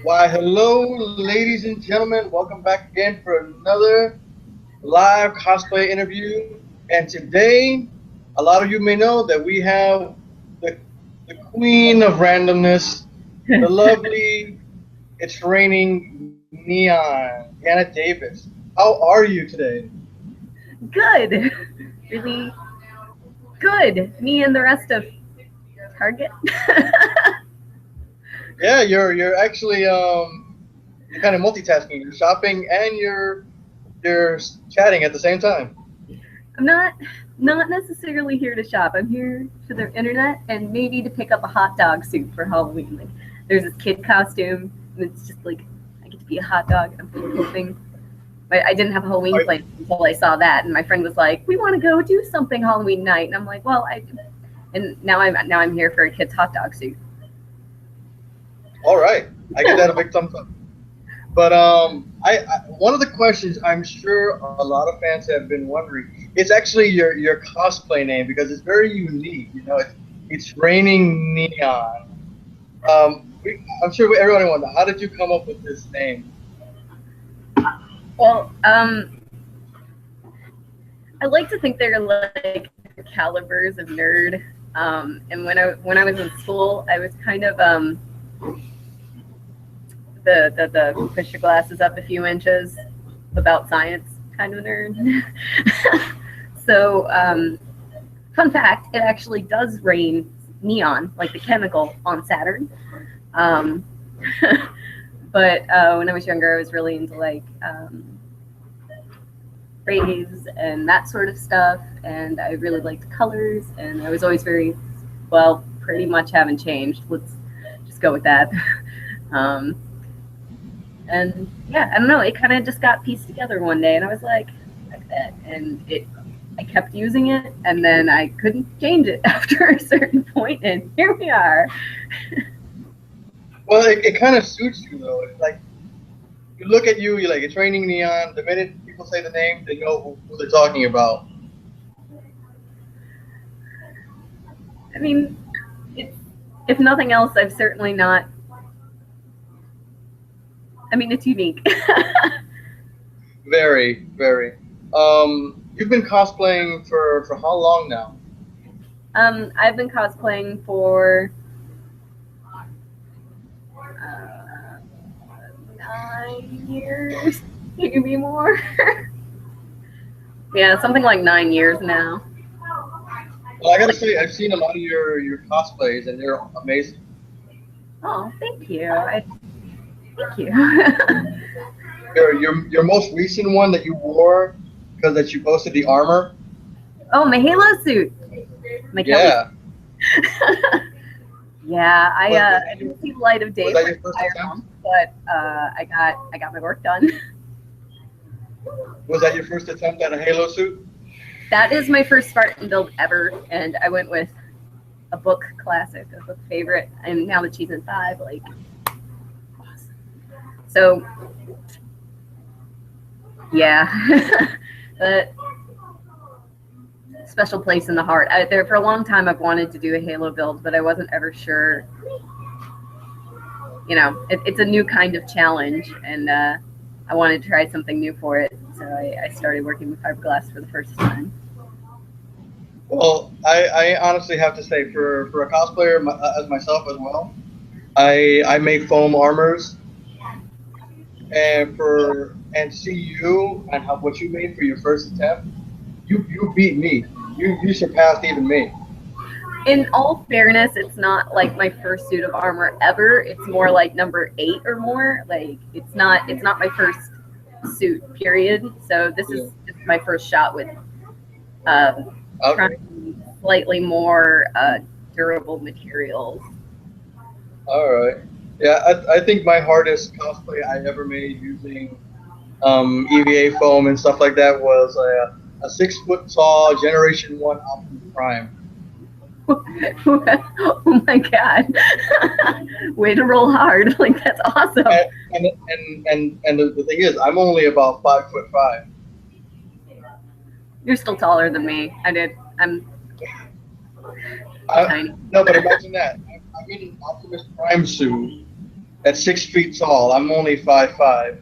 Why, hello, ladies and gentlemen. Welcome back again for another live cosplay interview. And today, a lot of you may know that we have the, the queen of randomness, the lovely, it's raining neon, Hannah Davis. How are you today? Good. Really good. Me and the rest of Target. Yeah, you're actually you're kind of multitasking. You're shopping and you're chatting at the same time. I'm not necessarily here to shop. I'm here for the internet and maybe to pick up a hot dog suit for Halloween. Like there's this kid costume and it's just like I get to be a hot dog. I'm hoping but I didn't have a Halloween Are, plan until I saw that and my friend was like, "We want to go do something Halloween night." And I'm like, "Well, I and now I'm here for a kid's hot dog suit." all right, I get that a big thumbs up. But I one of the questions I'm sure a lot of fans have been wondering. It's actually your cosplay name because it's very unique. You know, it's raining neon. I'm sure everyone wonders how did you come up with this name? Well, I like to think they're like calibers of nerd. And when I was in school, I was kind of the push your glasses up a few inches about science kind of nerd. So, fun fact: it actually does rain neon, like the chemical, on Saturn. Um, but when I was younger, I was really into like rays and that sort of stuff, and I really liked colors, and I was always very well, pretty much haven't changed. Let's just go with that. Um, and yeah, I don't know. It kind of just got pieced together one day, and I was like that, and I kept using it, and then I couldn't change it after a certain point, and here we are. Well, it kind of suits you though. It's like you look at you, you're like it's raining neon. The minute people say the name, they know who they're talking about. I mean, it's, if nothing else, I've certainly not. I mean, it's unique. Very, very. You've been cosplaying for how long now? I've been cosplaying for 9 years, maybe more. Yeah, something like 9 years now. Well, I gotta say, I've seen a lot of your cosplays, and they're amazing. Oh, thank you. Thank you. Your most recent one that you wore because that you posted the armor. Oh, my Halo suit, my Kelly. Yeah. Yeah, Was, I didn't see the light of was day that for an your first entire attempt? month, but I got my work done. Was that your first attempt at a Halo suit? That is my first Spartan build ever, and I went with a book classic, a book favorite, and now that she's in five, like, awesome. So yeah, but special place in the heart. There for a long time, I've wanted to do a Halo build, but I wasn't ever sure. It's a new kind of challenge, and I wanted to try something new for it. So I started working with fiberglass for the first time. Well, I honestly have to say, for a cosplayer as myself as well, I make foam armors, and see you and how what you made for your first attempt, you beat me. You surpassed even me. In all fairness, it's not like my first suit of armor ever. It's more like number 8 or more. Like it's not my first suit. Period. So this Yeah. is just my first shot with trying Okay. slightly more durable materials. All right. Yeah, I think my hardest cosplay I ever made using EVA foam and stuff like that was a 6 foot tall Generation One Optimus Prime. Oh my god! Way to roll hard! Like that's awesome. And the thing is, I'm only about 5'5". You're still taller than me. I'm I, tiny. no, but imagine that. I'm in an Optimus Prime suit, at 6 feet tall. I'm only 5'5",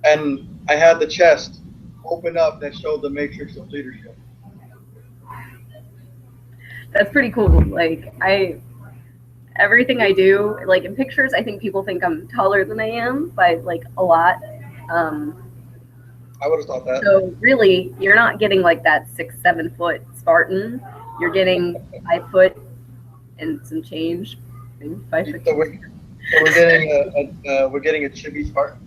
and I had the chest open up that showed the matrix of leadership. That's pretty cool. Like everything I do, like in pictures, I think people think I'm taller than I am by like a lot. Um, I would have thought that. so really, you're not getting like that 6, 7 foot Spartan. You're getting 5 foot and some change. Maybe 5 foot. So we're getting a chibi Spartan.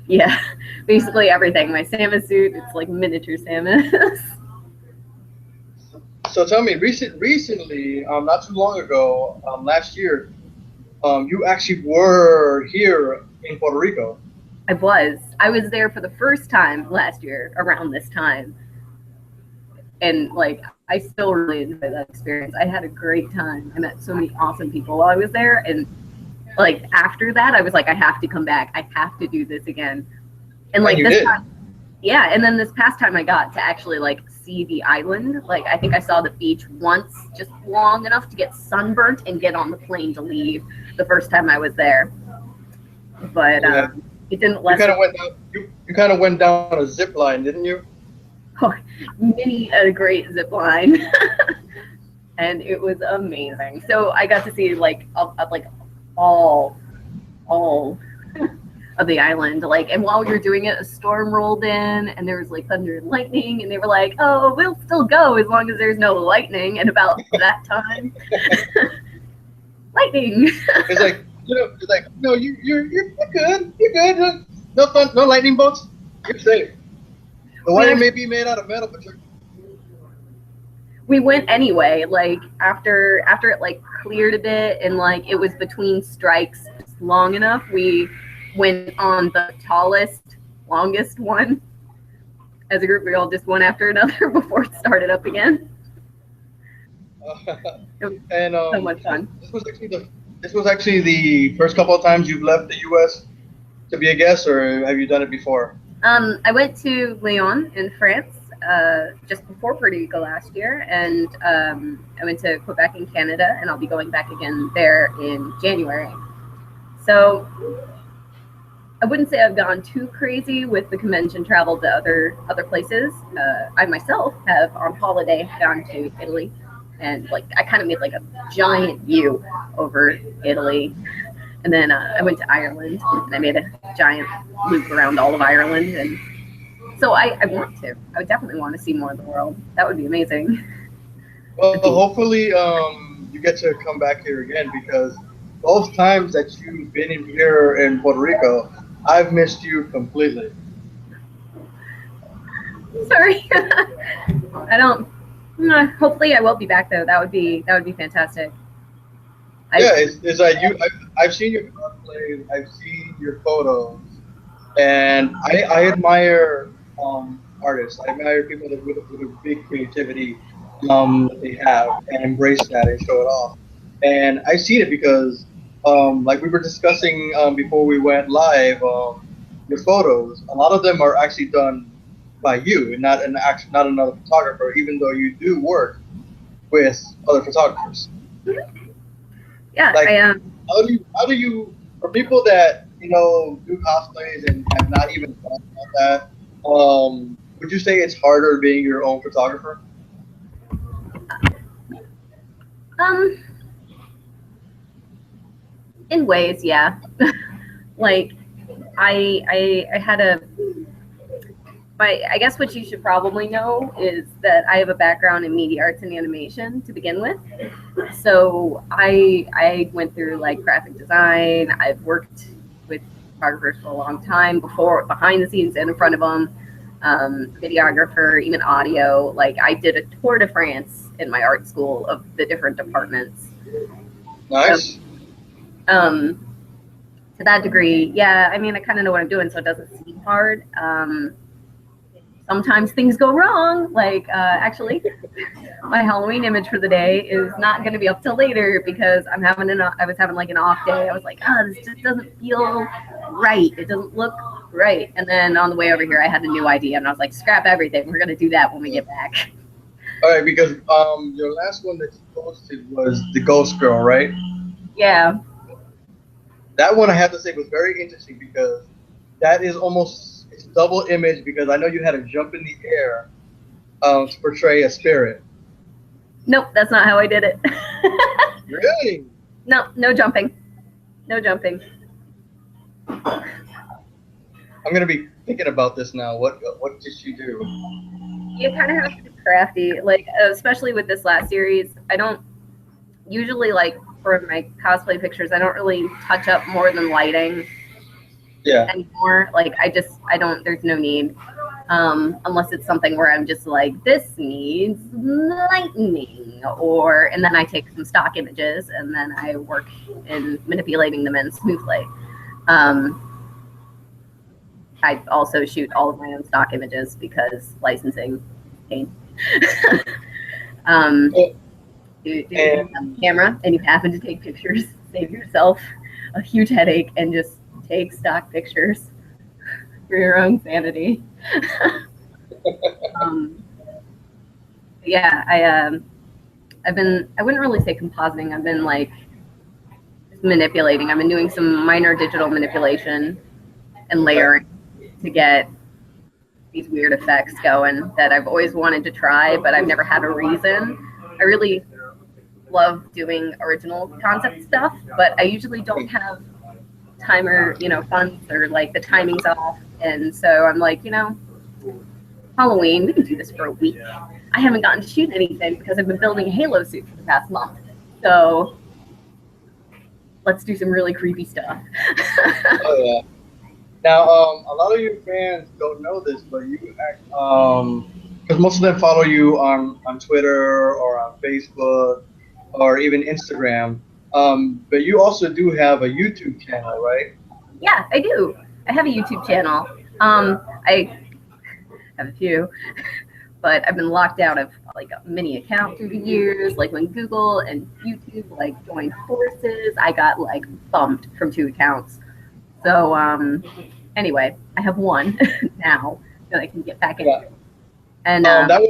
Yeah, basically everything. My Samus suit, it's like miniature Samus. So tell me, recently, not too long ago, last year, you actually were here in Puerto Rico. I was there for the first time last year around this time, and like I still really enjoy that experience. I had a great time. I met so many awesome people while I was there, and like after that, I was like, I have to come back. I have to do this again. And like this time, yeah. And then this past time, I got to actually like see the island. Like I think I saw the beach once, just long enough to get sunburnt and get on the plane to leave. The first time I was there, but yeah. It didn't. You kind of went down a zip line, didn't you? Oh, many a great zip line. And it was amazing. So I got to see like all of the island. Like, and while we were doing it, a storm rolled in, and there was like thunder and lightning, and they were like, "Oh, we'll still go as long as there's no lightning." And about that time, lightning. It's like no, you're good. You're good. No lightning bolts. You're safe. The wire may be made out of metal, but we went anyway. Like after it like cleared a bit and like it was between strikes long enough, we went on the tallest, longest one as a group. We all just one after another before it started up again. And so much fun. This was actually the first couple of times you've left the U.S. to be a guest, or have you done it before? I went to Lyon in France just before Puerto Rico last year, and I went to Quebec in Canada, and I'll be going back again there in January. So I wouldn't say I've gone too crazy with the convention travel to other places. I myself have on holiday gone to Italy, and like I kind of made like a giant U over Italy. And then I went to Ireland, and I made a giant loop around all of Ireland. And so I want to. I would definitely want to see more of the world. That would be amazing. Well, hopefully you get to come back here again, because those times that you've been in here in Puerto Rico, I've missed you completely. Sorry. I don't. Hopefully, I will be back though. That would be fantastic. It's like I've seen your cosplays, I've seen your photos, and I admire artists. I admire people that with a big creativity that they have, and embrace that and show it off. And I've seen it because, like we were discussing before we went live, your photos. A lot of them are actually done by you, and not another photographer. Even though you do work with other photographers. Yeah, like, I am. How do you, for people that do cosplays and have not even thought about that, would you say it's harder being your own photographer? In ways, yeah. Like I had I guess what you should probably know is that I have a background in media arts and animation to begin with. So I went through like graphic design. I've worked with photographers for a long time, before, behind the scenes and in front of them, videographer, even audio. Like I did a tour de France in my art school of the different departments. Nice. To that degree, yeah, I mean, I kind of know what I'm doing, so it doesn't seem hard. Sometimes things go wrong. Like, actually, my Halloween image for the day is not going to be up till later because I was having like an off day. I was like, this just doesn't feel right. It doesn't look right. And then on the way over here, I had a new idea, and I was like, scrap everything. We're going to do that when we get back. All right, because your last one that you posted was the Ghost Girl, right? Yeah. That one I have to say was very interesting because that is almost it's double image because I know you had to jump in the air to portray a spirit. Nope, that's not how I did it. Really? No, no jumping. No jumping. I'm gonna be thinking about this now. What did she do? You kind of have to be crafty, like especially with this last series. I don't usually like for my cosplay pictures. I don't really touch up more than lighting Yeah. anymore. Like I don't. There's no need. Unless it's something where I'm just like, this needs lightning, and then I take some stock images and then I work in manipulating them in Smoothly. I also shoot all of my own stock images because licensing pain. You have a camera and you happen to take pictures, save yourself a huge headache and just take stock pictures for your own sanity. Yeah, I wouldn't really say compositing. I've been like manipulating. I've been doing some minor digital manipulation and layering to get these weird effects going that I've always wanted to try, but I've never had a reason. I really love doing original concept stuff, but I usually don't have time or, funds or like the timing's off. And so I'm like, Halloween, we can do this for a week. I haven't gotten to shoot anything because I've been building a Halo suit for the past month. So let's do some really creepy stuff. Oh yeah. Now, a lot of your fans don't know this, but you, because most of them follow you on Twitter or on Facebook or even Instagram. But you also do have a YouTube channel, right? Yeah, I do. I have a YouTube channel. I have a few, but I've been locked out of like a mini account through the years. Like when Google and YouTube like joined forces, I got like bumped from 2 accounts. So anyway, I have one now that I can get back into. Yeah. And that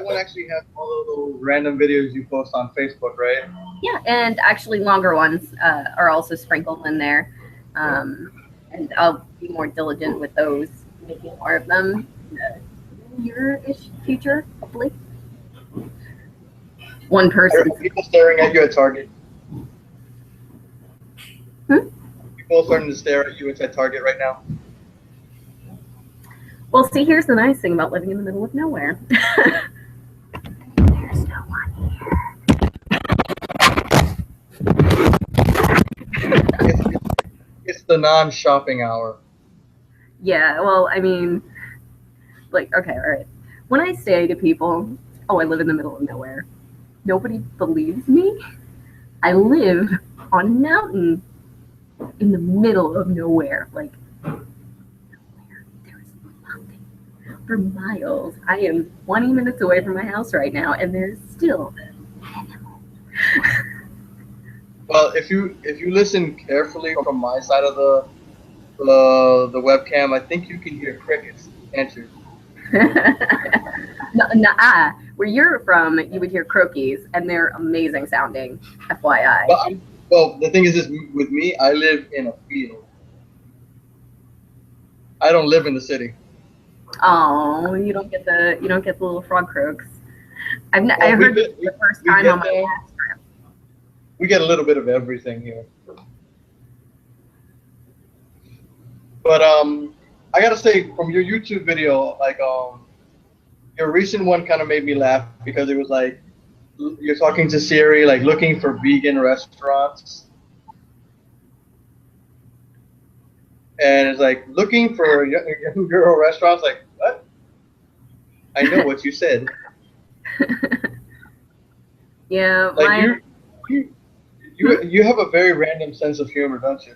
one actually has all of those random videos you post on Facebook, right? yeah, and actually longer ones are also sprinkled in there. And I'll be more diligent with those, making more of them in the near-ish future, hopefully. One person. Are people staring at you at Target? People starting to stare at you at Target right now? Well, see, here's the nice thing about living in the middle of nowhere. There's no one here. It's the non-shopping hour. Yeah, well, I mean, like, okay, all right. When I say to people, oh, I live in the middle of nowhere, nobody believes me. I live on a mountain in the middle of nowhere. Like, nowhere. There is nothing for miles. I am 20 minutes away from my house right now, and there's still animals. Well, if you listen carefully from my side of the webcam, I think you can hear crickets, can't you? Nuh-uh. Where you're from, you would hear croakies, and they're amazing sounding, FYI. Well, the thing is this, with me, I live in a field. I don't live in the city. Oh, you don't get the little frog croaks. I heard it the first time on my last trip. We get a little bit of everything here. But I gotta say, from your YouTube video, like your recent one kind of made me laugh because it was like you're talking to Siri, like looking for vegan restaurants, and it's like looking for young girl restaurants. Like what? I know what you said. Yeah, like you have a very random sense of humor, don't you?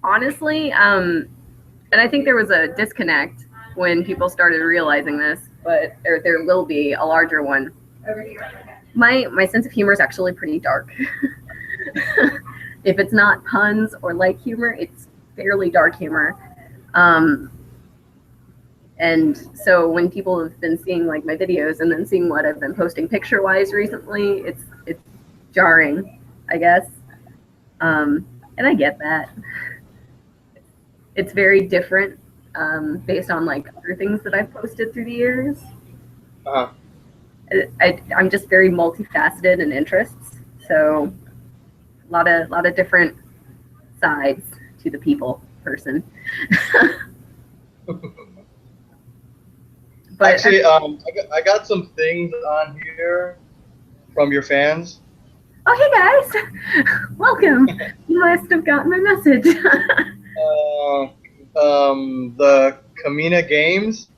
Honestly, and I think there was a disconnect when people started realizing this, but there will be a larger one. My sense of humor is actually pretty dark. If it's not puns or light humor, it's fairly dark humor. And so when people have been seeing like my videos and then seeing what I've been posting picture-wise recently, it's jarring, I guess. And I get that. It's very different based on like other things that I've posted through the years. Uh-huh. I'm just very multifaceted in interests, so a lot of different sides to the people person. But actually, I got some things on here from your fans. oh, hey guys, welcome. You must have gotten my message. The Kamina Games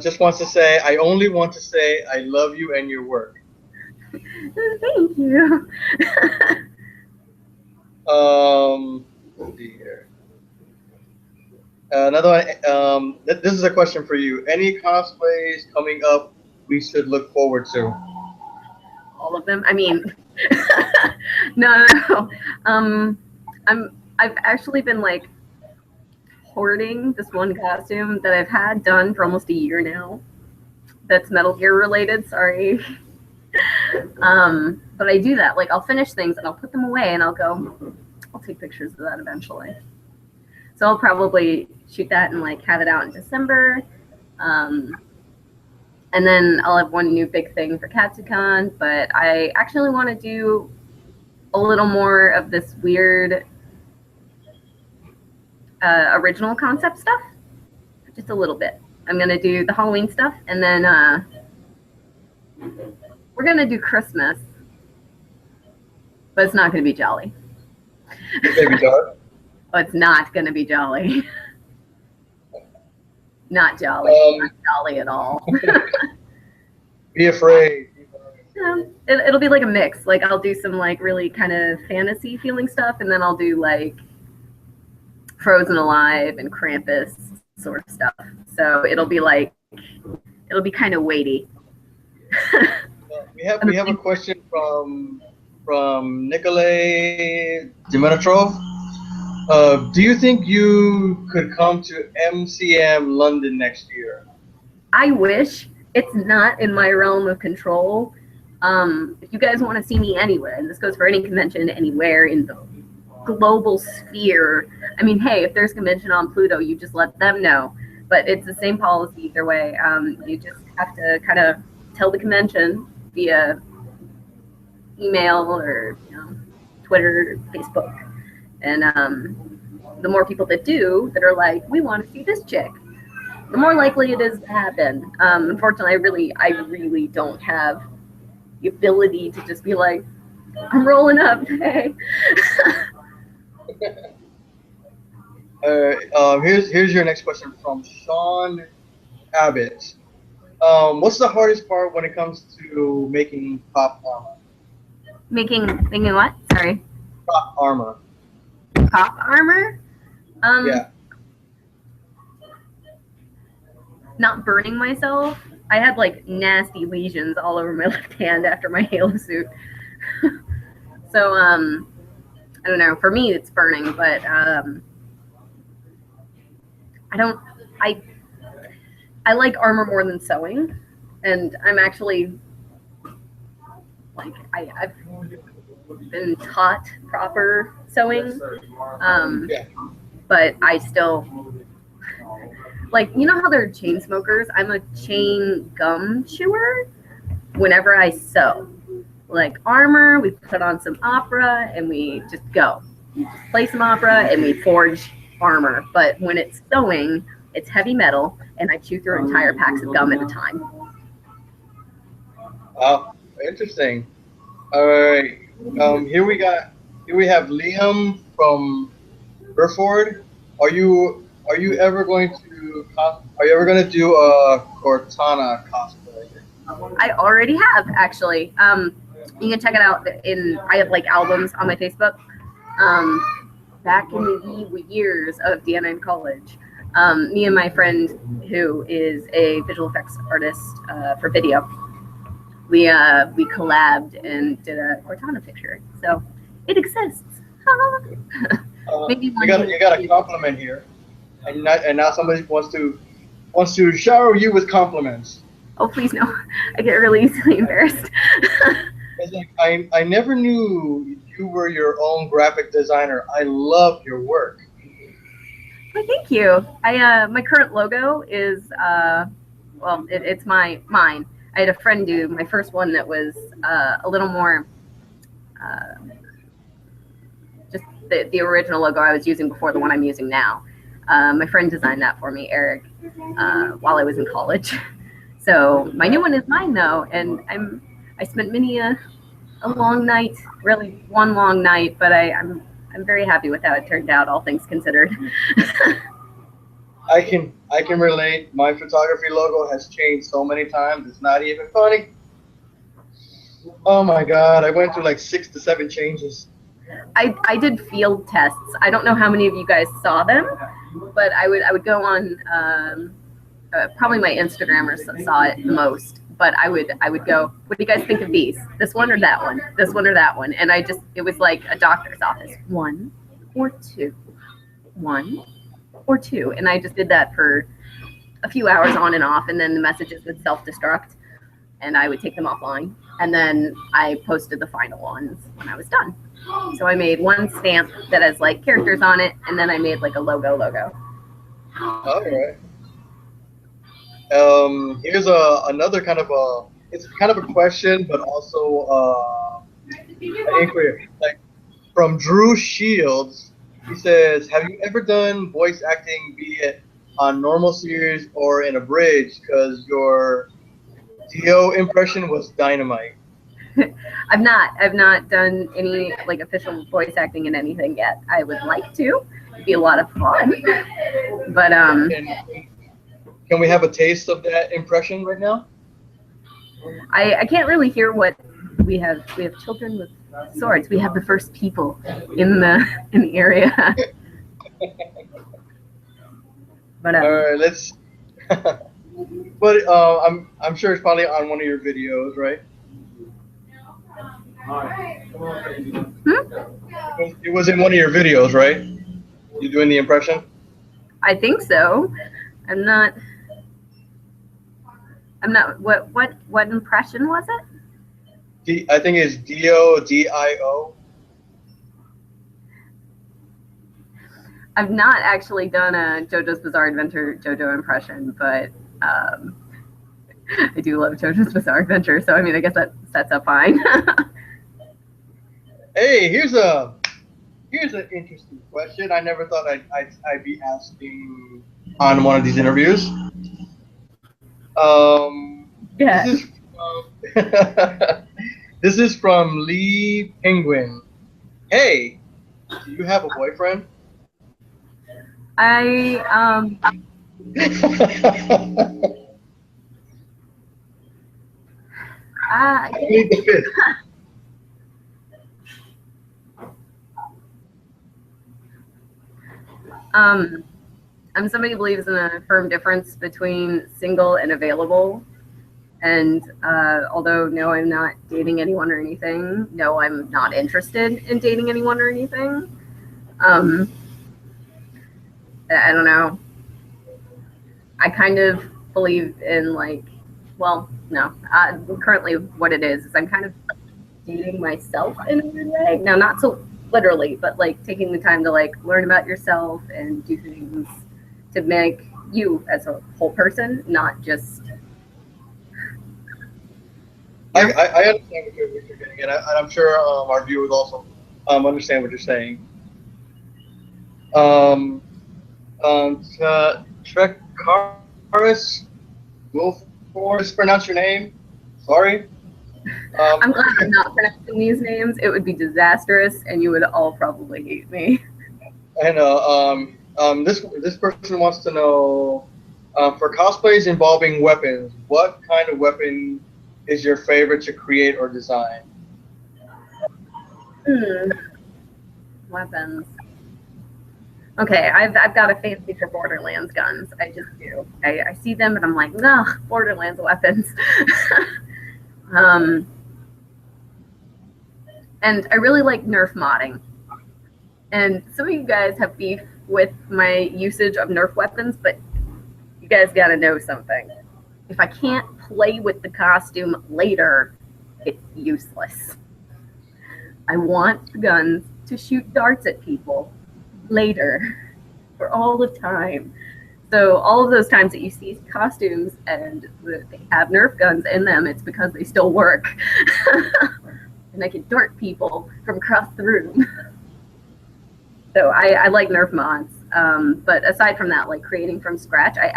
just wants to say, I only want to say I love you and your work. Thank you. Let's see here. Another one. This is a question for you. Any cosplays coming up we should look forward to? All of them. I mean, no. I've actually been like hoarding this one costume that I've had done for almost a year now. That's Metal Gear related. Sorry. But I do that. Like I'll finish things and I'll put them away and I'll take pictures of that eventually. So I'll probably shoot that and like have it out in December. And then I'll have one new big thing for KatsuCon, but I actually want to do a little more of this weird original concept stuff. Just a little bit. I'm going to do the Halloween stuff, and then we're going to do Christmas, but it's not going to be jolly. Maybe dark. Oh, it's not going to be jolly. Not jolly. Not jolly at all. Be afraid. It'll be like a mix. Like I'll do some like really kind of fantasy feeling stuff, and then I'll do like Frozen Alive and Krampus sort of stuff. So it'll be kind of weighty. We have a question from Nikolay Dimitrov. Do you think you could come to MCM London next year? I wish. It's not in my realm of control. If you guys want to see me anywhere, and this goes for any convention anywhere in the global sphere, I mean, hey, if there's a convention on Pluto, you just let them know. But it's the same policy either way. You just have to kind of tell the convention via email or Twitter, Facebook. And the more people that do, that are like, we want to see this chick, the more likely it is to happen. Unfortunately, I really don't have the ability to just be like, I'm rolling up, hey. Here's your next question from Sean Abbott. What's the hardest part when it comes to making pop armor? Making what? Sorry. Pop armor. Pop armor? Yeah. Not burning myself. I had like nasty lesions all over my left hand after my Halo suit. So I don't know. For me, it's burning, but I like armor more than sewing, and I'm actually like I've been taught proper sewing, but I still like, you know how there are chain smokers? I'm a chain gum chewer whenever I sew. Like armor, we put on some opera and we just go. We just play some opera and we forge armor. But when it's sewing, it's heavy metal and I chew through entire packs of gum at a time. Oh, interesting. All right. Here we have Liam from Burford. Are you ever going to do a Cortana cosplay? I already have, actually. You can check it out I have like albums on my Facebook. Back in the years of Deanna in college, me and my friend, who is a visual effects artist for video, we collabed and did a Cortana picture. So it exists. Maybe you got a compliment here, and now somebody wants to shower you with compliments. Oh, please no. I get really easily embarrassed. It's like I never knew you were your own graphic designer. I love your work. Well, thank you. My current logo is well, it's mine. I had a friend do my first one that was a little more uh, just the original logo I was using before the one I'm using now. My friend designed that for me, Eric, while I was in college. So my new one is mine though, and I spent many a long night, really one long night, but I'm very happy with how it turned out, all things considered. I can relate. My photography logo has changed so many times. It's not even funny. Oh my god, I went through like 6 to 7 changes. I did field tests. I don't know how many of you guys saw them, but I would go on probably my Instagrammers saw it the most. But I would go, what do you guys think of these? This one or that one? This one or that one? And it was like a doctor's office. One or two, one or two, and I just did that for a few hours on and off, and then the messages would self-destruct, and I would take them offline, and then I posted the final ones when I was done. So I made one stamp that has like characters on it, and then I made like a logo. All right. Here's another kind of a it's kind of a question, but also an inquiry. Like from Drew Shields, he says, "Have you ever done voice acting, be it on normal series or in a bridge? Because your Dio impression was dynamite." I've not done any like official voice acting in anything yet. I would like to. It'd be a lot of fun. But Can we have a taste of that impression right now? I can't really hear what we have children with swords. We have the first people in the area. But All right, let's. But I'm sure it's probably on one of your videos, right? hmm? It was in one of your videos, right? You doing the impression? I think so. I'm not. I'm not. What impression was it? I think it's Dio, Dio. I've not actually done a JoJo's Bizarre Adventure JoJo impression, but I do love JoJo's Bizarre Adventure, so I mean, I guess that sets up fine. Hey, here's an interesting question. I never thought I'd be asking on one of these interviews. Yeah. This is from Lee Penguin. Hey, do you have a boyfriend? I I need the fifth. I'm somebody who believes in a firm difference between single and available. And although no, I'm not dating anyone or anything. No, I'm not interested in dating anyone or anything. I don't know. I kind of believe in like, well, no. Currently, what it is I'm kind of dating myself in a weird way. Now, not so literally, but like taking the time to like learn about yourself and do things to make you as a whole person, not just. I understand what you're getting at, and I'm sure our viewers also understand what you're saying. Trekaris Wilforce, pronounce your name. Sorry. I'm glad I'm not pronouncing these names. It would be disastrous, and you would all probably hate me. I know. This person wants to know for cosplays involving weapons, what kind of weapon is your favorite to create or design? Weapons. Okay, I've got a fancy for Borderlands guns. I just do. I see them and I'm like, ugh, Borderlands weapons. And I really like Nerf modding. And some of you guys have beef with my usage of Nerf weapons, but you guys gotta know something. If I can't play with the costume later, it's useless. I want the guns to shoot darts at people later for all of time. So all of those times that you see costumes and they have Nerf guns in them, it's because they still work. And I can dart people from across the room. So I like Nerf mods. But aside from that, like creating from scratch, I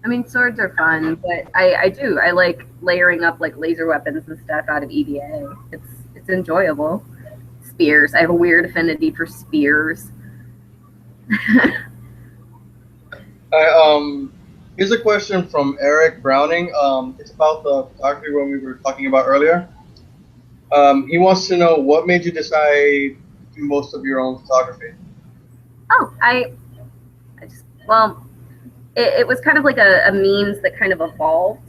mean, swords are fun, but I like layering up like laser weapons and stuff out of EVA. It's enjoyable. Spears. I have a weird affinity for spears. Here's a question from Eric Browning. It's about the photography one we were talking about earlier. He wants to know what made you decide to do most of your own photography. Oh, it was kind of like a means that kind of evolved.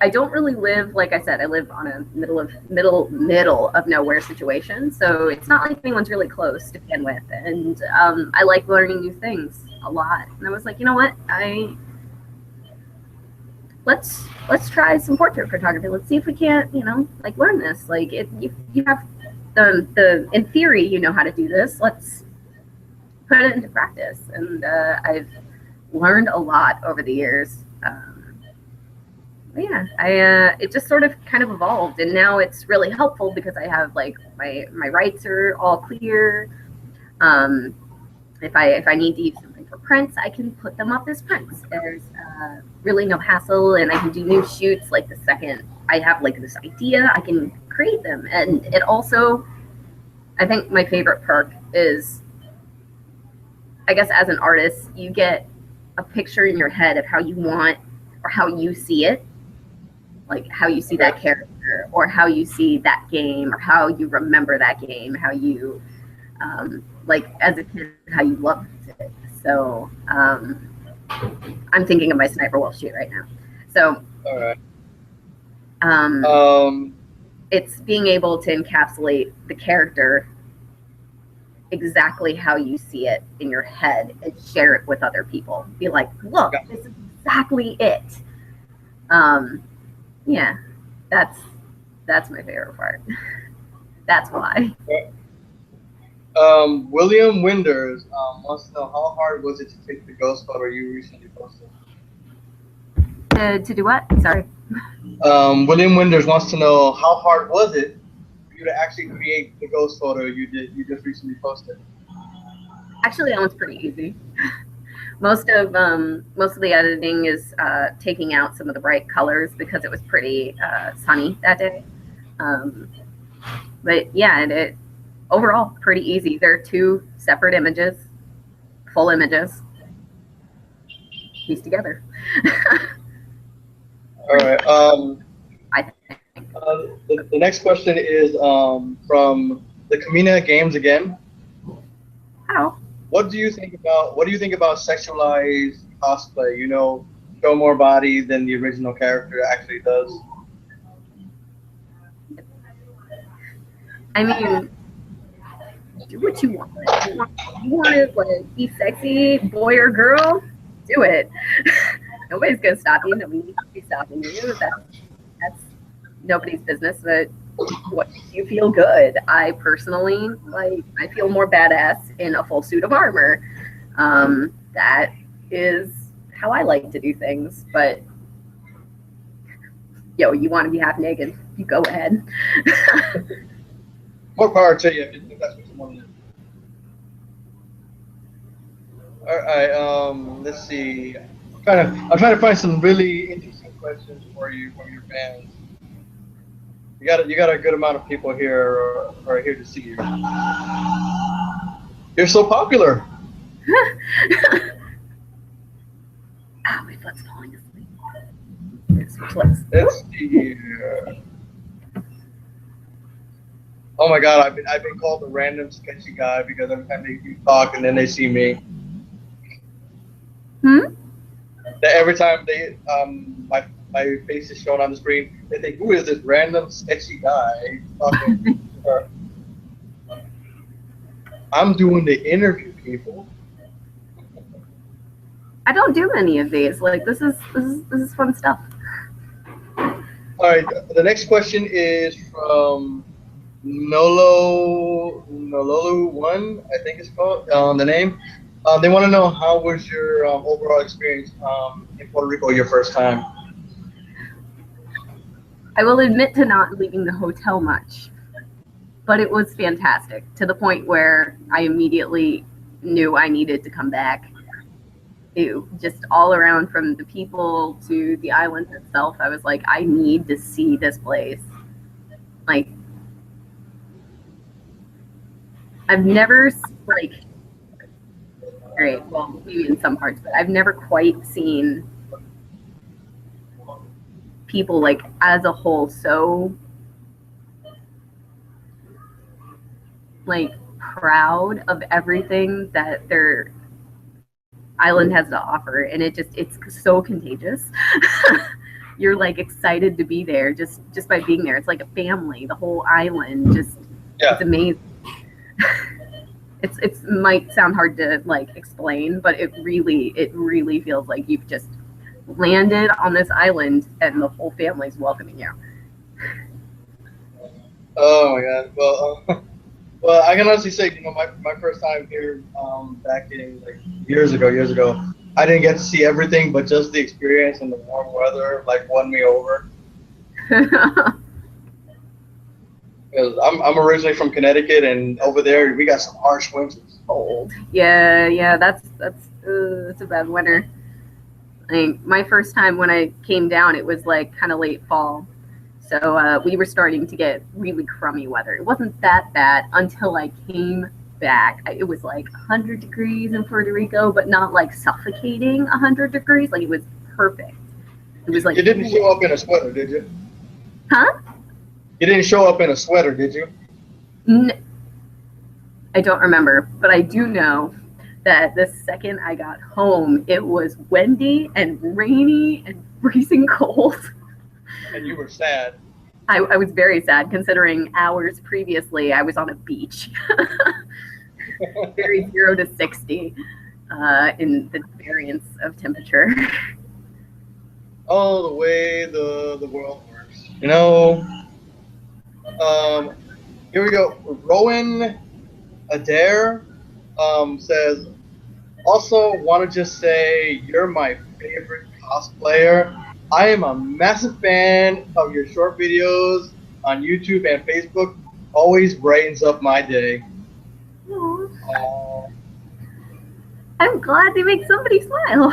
I don't really live, like I said, I live on a middle of nowhere situation, so it's not like anyone's really close to begin with, and I like learning new things a lot. And I was like, you know what, let's try some portrait photography. Let's see if we can't, like learn this. Like you have the in theory, you know how to do this. Let's put it into practice, and I've learned a lot over the years. Yeah, it just sort of kind of evolved, and now it's really helpful because I have like my rights are all clear. If I need to use something for prints, I can put them up as prints. There's really no hassle, and I can do new shoots like the second I have like this idea, I can create them. And it also, I think my favorite perk is, I guess as an artist, you get a picture in your head of how you want or how you see it. Like how you see that character, or how you see that game, or how you remember that game, how you, like as a kid, how you loved it. So I'm thinking of my sniper wolf shoot right now. So all right. It's being able to encapsulate the character exactly how you see it in your head and share it with other people. Be like, look, this is exactly it. Yeah, that's my favorite part. That's why. William Winders wants to know how hard was it to take the ghost photo you recently posted? To do what? Sorry. William Winders wants to know how hard was it for you to actually create the ghost photo you just recently posted? Actually, that one's pretty easy. Most of the editing is taking out some of the bright colors because it was pretty sunny that day. But yeah, it overall pretty easy. There are 2 separate images, full images, pieced together. All right. I think. The next question is from the Kamina Games again. How? What do you think about sexualized cosplay? Show more body than the original character actually does. I mean, do what you want. You want to like be sexy, boy or girl? Do it. Nobody's gonna stop you. Nobody needs to be stopping you. That's nobody's business. But what makes you feel good? I personally I feel more badass in a full suit of armor. That is how I like to do things. But you want to be half naked? You go ahead. More power to you if that's what you want to do. All right. Let's see. I'm trying to find some really interesting questions for you from your fans. You got a good amount of people here are here to see you. You're so popular. My foot's falling asleep. Let's see here. Oh my God, I've been called a random sketchy guy because every time you talk and then they see me. That every time they my face is shown on the screen, they think, who is this random sketchy guy talking to her? I'm doing the interview, people. I don't do many of these. Like this is fun stuff. All right, the next question is from Nololu1, I think it's called, the name. They want to know how was your overall experience in Puerto Rico your first time? I will admit to not leaving the hotel much, but it was fantastic to the point where I immediately knew I needed to come back. It just all around, from the people to the island itself, I was like, I need to see this place. Like, I've never, like, great, well, maybe in some parts, but I've never quite seen people, like, as a whole, so, like, proud of everything that their island has to offer, and it's so contagious. You're like excited to be there just by being there. It's like a family. The whole island it's amazing. It might sound hard to like explain, but it really feels like you've just landed on this island and the whole family's welcoming you. Oh my God! Well, I can honestly say, my first time here, back in like years ago, I didn't get to see everything, but just the experience and the warm weather like won me over. Because I'm originally from Connecticut, and over there we got some harsh winters. Cold. Yeah, that's a bad winter. Like my first time when I came down, it was like kind of late fall. So we were starting to get really crummy weather. It wasn't that bad until I came back. It was like 100 degrees in Puerto Rico, but not like suffocating 100 degrees. Like it was perfect. It was like you didn't show up in a sweater, did you? Huh? You didn't show up in a sweater, did you? I don't remember, but I do know that the second I got home, it was windy and rainy and freezing cold. And you were sad. I was very sad, considering hours previously I was on a beach. Very 0 to 60 in the variance of temperature. Oh, the way the world works. Here we go. Rowan Adair says, also want to just say you're my favorite cosplayer. I am a massive fan of your short videos on YouTube and Facebook. Always brightens up my day. I'm glad they make somebody smile.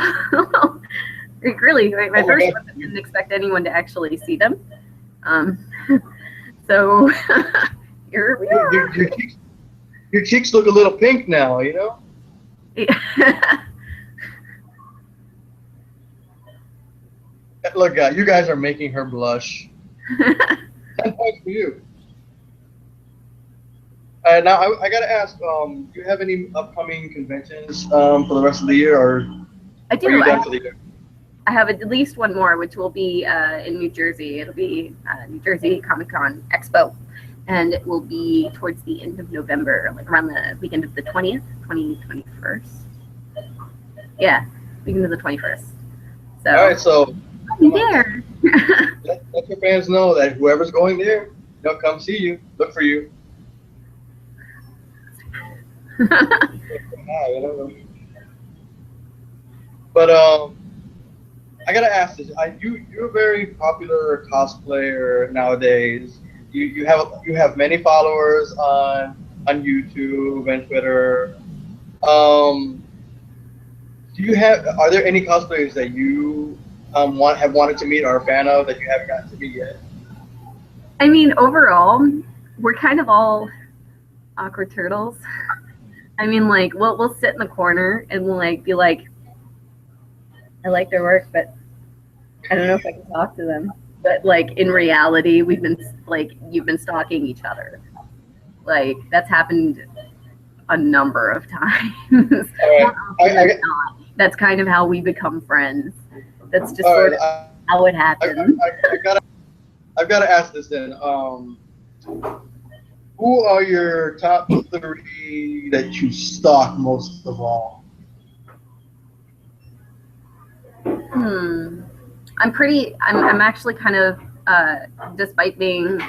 Like, really, my first one, I didn't expect anyone to actually see them. So here we are. Your cheeks look a little pink now, Yeah. Look, you guys are making her blush. 10 points for you. Now, I gotta ask, do you have any upcoming conventions for the rest of the year, or I do. are you done for the year? I have at least one more, which will be in New Jersey. It'll be New Jersey Comic-Con Expo, and it will be towards the end of November, like around the weekend of the 20th, 21st. Yeah, weekend of the 21st. So. All right, so. There. Let your fans know that whoever's going there, they'll come see you, look for you. But I gotta ask this: you're a very popular cosplayer nowadays. You have many followers on YouTube and Twitter. Are there any cosplayers that you have wanted to meet or are a fan of that you haven't gotten to meet yet? I mean, overall, we're kind of all awkward turtles. I mean, like, we'll sit in the corner and we'll like be like, I like their work, but I don't know if I can talk to them. But like in reality, you've been stalking each other. Like that's happened a number of times. That's kind of how we become friends. That's just sort of how it happens. I've got to ask this then. Who are your top 3 that you stalk most of all? I'm actually kind of, despite being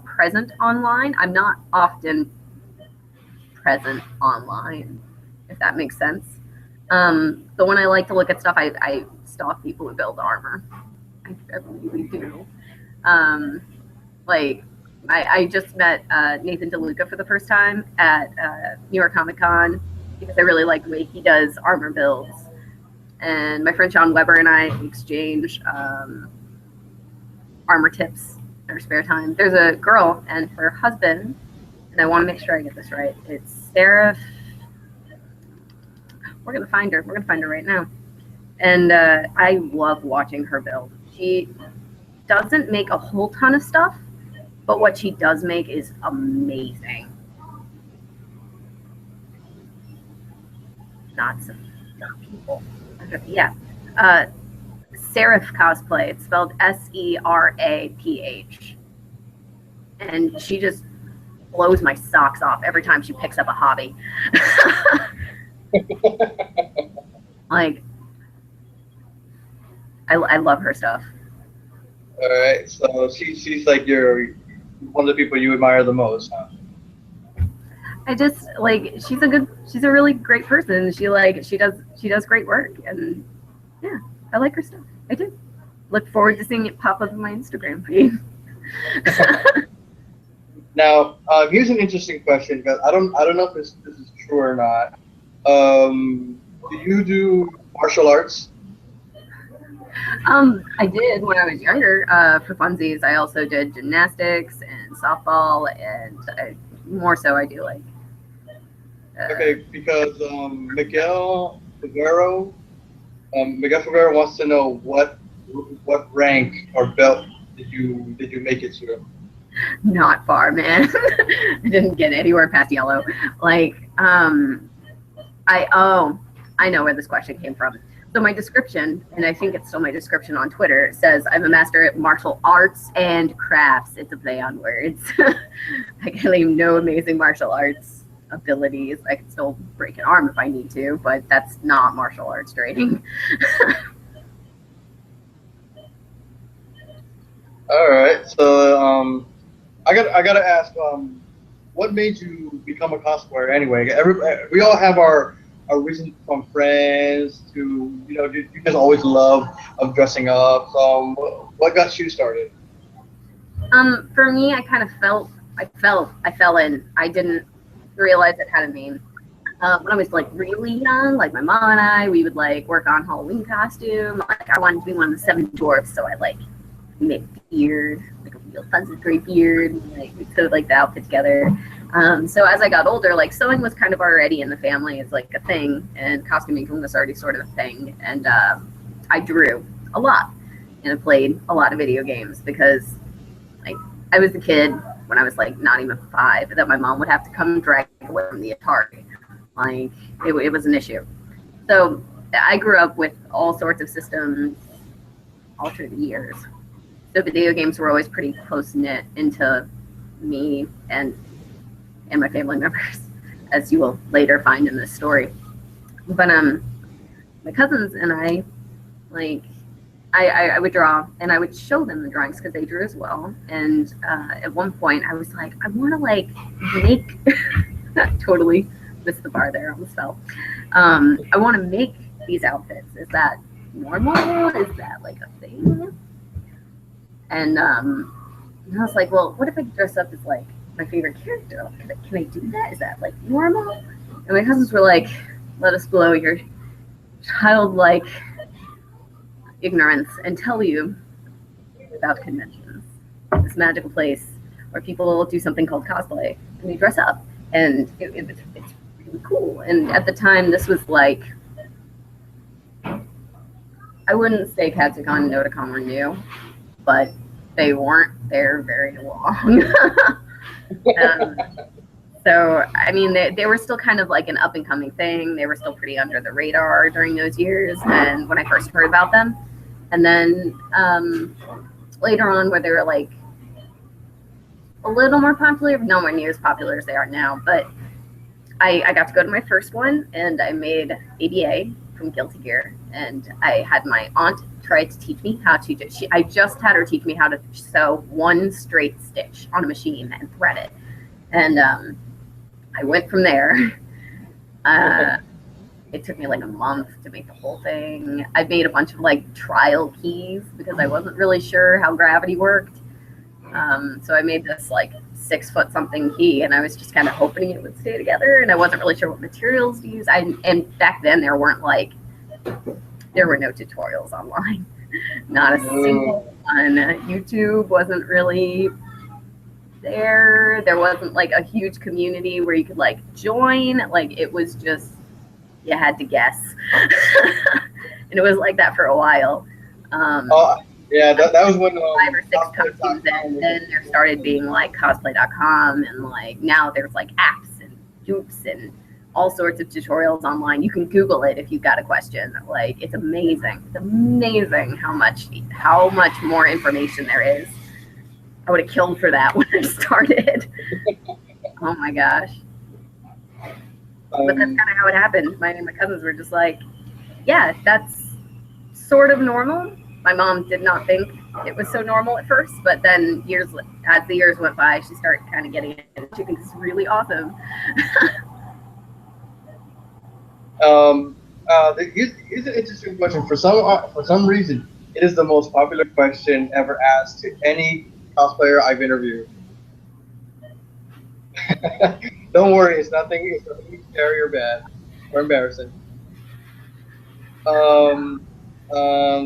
present online, I'm not often present online, if that makes sense. But when I like to look at stuff, I stalk people who build armor. I really do. Um, like, I just met Nathan DeLuca for the first time at New York Comic Con because I really like the way he does armor builds. And my friend Sean Weber and I exchange armor tips in our spare time. There's a girl and her husband, and I want to make sure I get this right. It's Sarah. We're gonna find her. We're gonna find her right now. And I love watching her build. She doesn't make a whole ton of stuff, but what she does make is amazing. Not some people. Yeah. Seraph Cosplay. It's spelled Seraph. And she just blows my socks off every time she picks up a hobby. Like, I love her stuff. All right, so she's like one of the people you admire the most, huh? I just like she's a really great person. She does great work, and yeah, I like her stuff. I do. Look forward to seeing it pop up in my Instagram feed. Now, here's an interesting question because I don't know if this is true or not. Do you do martial arts? I did when I was younger for funsies. I also did gymnastics and softball, and more so I do like. Okay, because Miguel Figueroa wants to know what rank or belt did you make it to? Not far, man. I didn't get anywhere past yellow. Like, I know where this question came from. So my description, and I think it's still my description on Twitter, says I'm a master at martial arts and crafts. It's a play on words. I claim no amazing martial arts abilities. I can still break an arm if I need to, but that's not martial arts training. All right, so I gotta ask, what made you become a cosplayer anyway? We all have our reasons from friends to you just always love of dressing up. So what got you started? For me, I kind of I fell in. I didn't realize it had a name. When I was like really young, like my mom and I, we would like work on Halloween costume. Like I wanted to be one of the 7 dwarfs, so I like made a beard, like a real fancy gray beard, and, like we sewed like the outfit together. So as I got older, like sewing was kind of already in the family. It's like a thing, and costume making was already sort of a thing. And I drew a lot, and I played a lot of video games because, like, I was the kid when I was like not even 5 that my mom would have to come drag away from the Atari. Like it was an issue. So I grew up with all sorts of systems all through the years. So video games were always pretty close knit into me and my family members, as you will later find in this story. But my cousins and I, like, I would draw and I would show them the drawings because they drew as well. And at one point I was like, I want to like make totally missed the bar there, almost fell. I want to make these outfits. Is that normal? Is that like a thing? And I was like, well, what if I dress up as like my favorite character? Can I do that? Is that like normal? And my cousins were like, let us blow your childlike ignorance and tell you about conventions. This magical place where people do something called cosplay and they dress up. And it's really cool. And at the time, this was like, I wouldn't say Katsucon and Otakon were new, but they weren't there very long. So, I mean, they were still kind of like an up and coming thing. They were still pretty under the radar during those years. And when I first heard about them, and then later on where they were like a little more popular, nowhere near as popular as they are now. But I got to go to my first one and I made ADA for from Guilty Gear, and I had my aunt try to teach me how to do. I just had her teach me how to sew one straight stitch on a machine and thread it, and I went from there. It took me like a month to make the whole thing. I made a bunch of like trial keys because I wasn't really sure how gravity worked. So I made this like 6-foot something key, and I was just kind of hoping it would stay together, and I wasn't really sure what materials to use. And back then there were no tutorials online. Not a single one. YouTube wasn't really there. There wasn't like a huge community where you could like join. Like it was just, you had to guess. And it was like that for a while. Yeah, that was when 5 or 6 companies, and then there started being like Cosplay.com, and like now there's like apps and dupes and all sorts of tutorials online. You can Google it if you've got a question. Like it's amazing. It's amazing how much more information there is. I would have killed for that when I started. Oh my gosh. But that's kind of how it happened. My cousins were just like, yeah, that's sort of normal. My mom did not think it was so normal at first, but then as the years went by, she started kind of getting it. She thinks it's really awesome. Here's an interesting question. For some reason, it is the most popular question ever asked to any cosplayer I've interviewed. Don't worry, it's nothing scary or bad or embarrassing.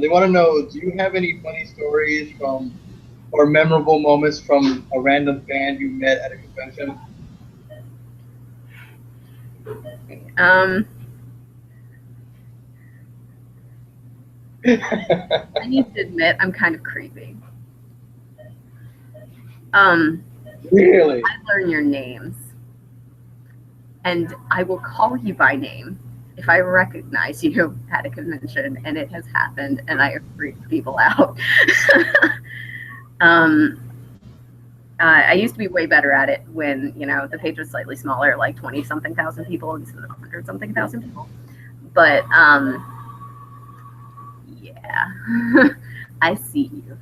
They want to know, do you have any funny stories or memorable moments from a random fan you met at a convention? I need to admit, I'm kind of creepy. Really? I learn your names, and I will call you by name if I recognize you at a convention, and it has happened, and I have freaked people out. I used to be way better at it when, the page was slightly smaller, like 20-something thousand people instead of 100-something thousand people. But, yeah, I see you.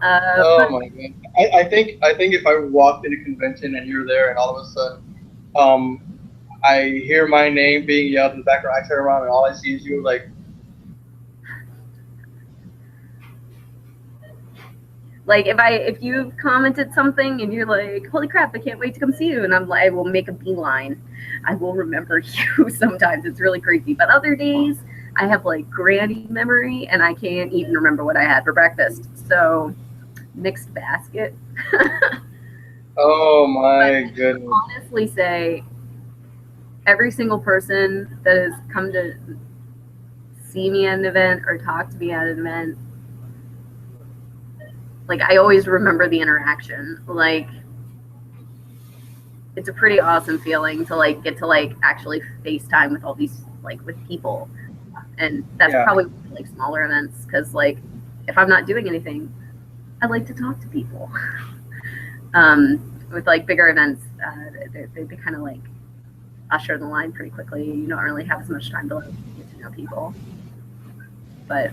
Oh my god! I think if I walked in a convention and you're there, and all of a sudden, I hear my name being yelled in the background, I turn around and all I see is you, like. Like if you've commented something and you're like, holy crap, I can't wait to come see you, and I will make a beeline. I will remember you sometimes. It's really creepy. But other days, I have like granny memory, and I can't even remember what I had for breakfast. So, mixed basket. Oh my goodness. I honestly say, every single person that has come to see me at an event or talk to me at an event, like, I always remember the interaction. Like, it's a pretty awesome feeling to like get to like actually FaceTime with all these, like, with people. And that's probably like smaller events, because like if I'm not doing anything, I like to talk to people. With like bigger events, they kind of like usher the line pretty quickly. You don't really have as much time to like get to know people. But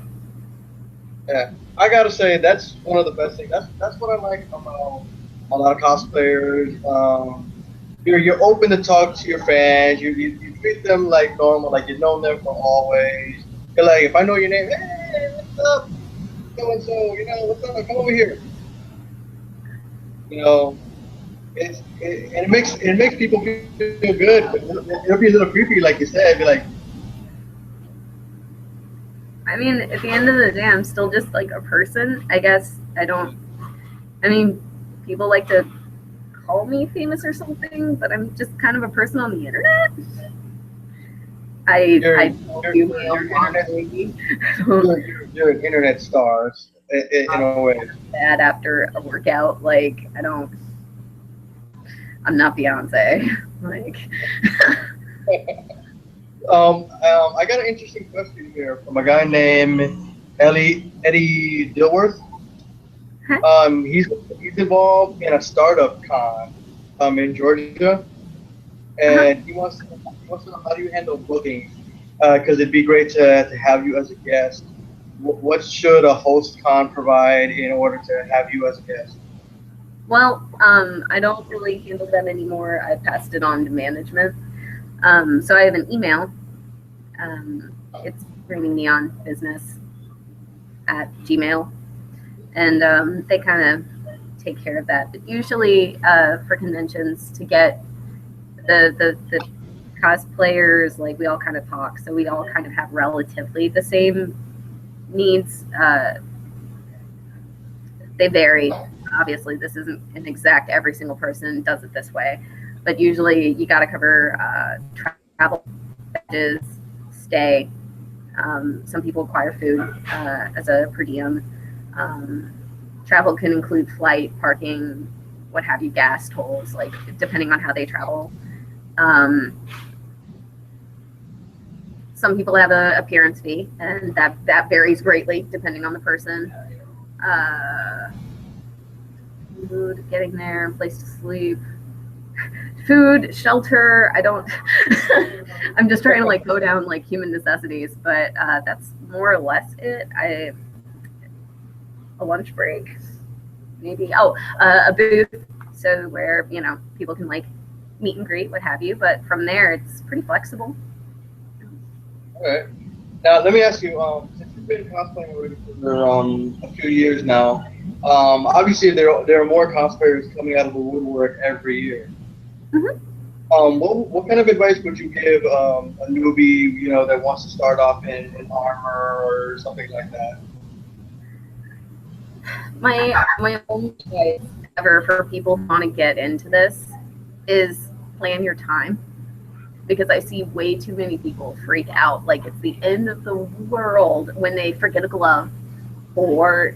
yeah, I gotta say that's one of the best things. That's what I like about a lot of cosplayers. You're open to talk to your fans. You treat them like normal, like you've known them for always. You're like, if I know your name, hey, what's up, so and so, what's up? Come over here. It makes people feel good. But it'll be a little creepy, like you said. Be like, I mean, at the end of the day, I'm still just like a person. I guess people like to call me famous or something, but I'm just kind of a person on the internet. You're an internet star in a way. Bad after a workout, like I'm not Beyonce. Like, I got an interesting question here from a guy named Eddie Dilworth. He's involved in a startup con in Georgia, and he wants how do you handle booking? Because it'd be great to have you as a guest. What should a host con provide in order to have you as a guest? Well, I don't really handle them anymore. I passed it on to management. So I have an email. It's Raining Neon Business at Gmail, and they kind of take care of that. But usually, for conventions, to get the cosplayers, like we all kind of talk, so we all kind of have relatively the same needs. They vary. Obviously, this isn't an exact every single person does it this way, but usually you got to cover travel, is stay. Some people require food as a per diem. Travel can include flight, parking, what have you, gas tolls, like depending on how they travel. Some people have an appearance fee, and that varies greatly depending on the person. Food, getting there, place to sleep, food, shelter. I don't. I'm just trying to like go down like human necessities, but that's more or less it. A lunch break, maybe. Oh, a booth, so where people can like meet and greet, what have you. But from there, it's pretty flexible. All right. Now let me ask you. Since you've been cosplaying already for a few years now, obviously there are more cosplayers coming out of the woodwork every year. Mm-hmm. What kind of advice would you give a newbie, that wants to start off in armor or something like that? My only advice ever for people who want to get into this is plan your time, because I see way too many people freak out like it's the end of the world when they forget a glove or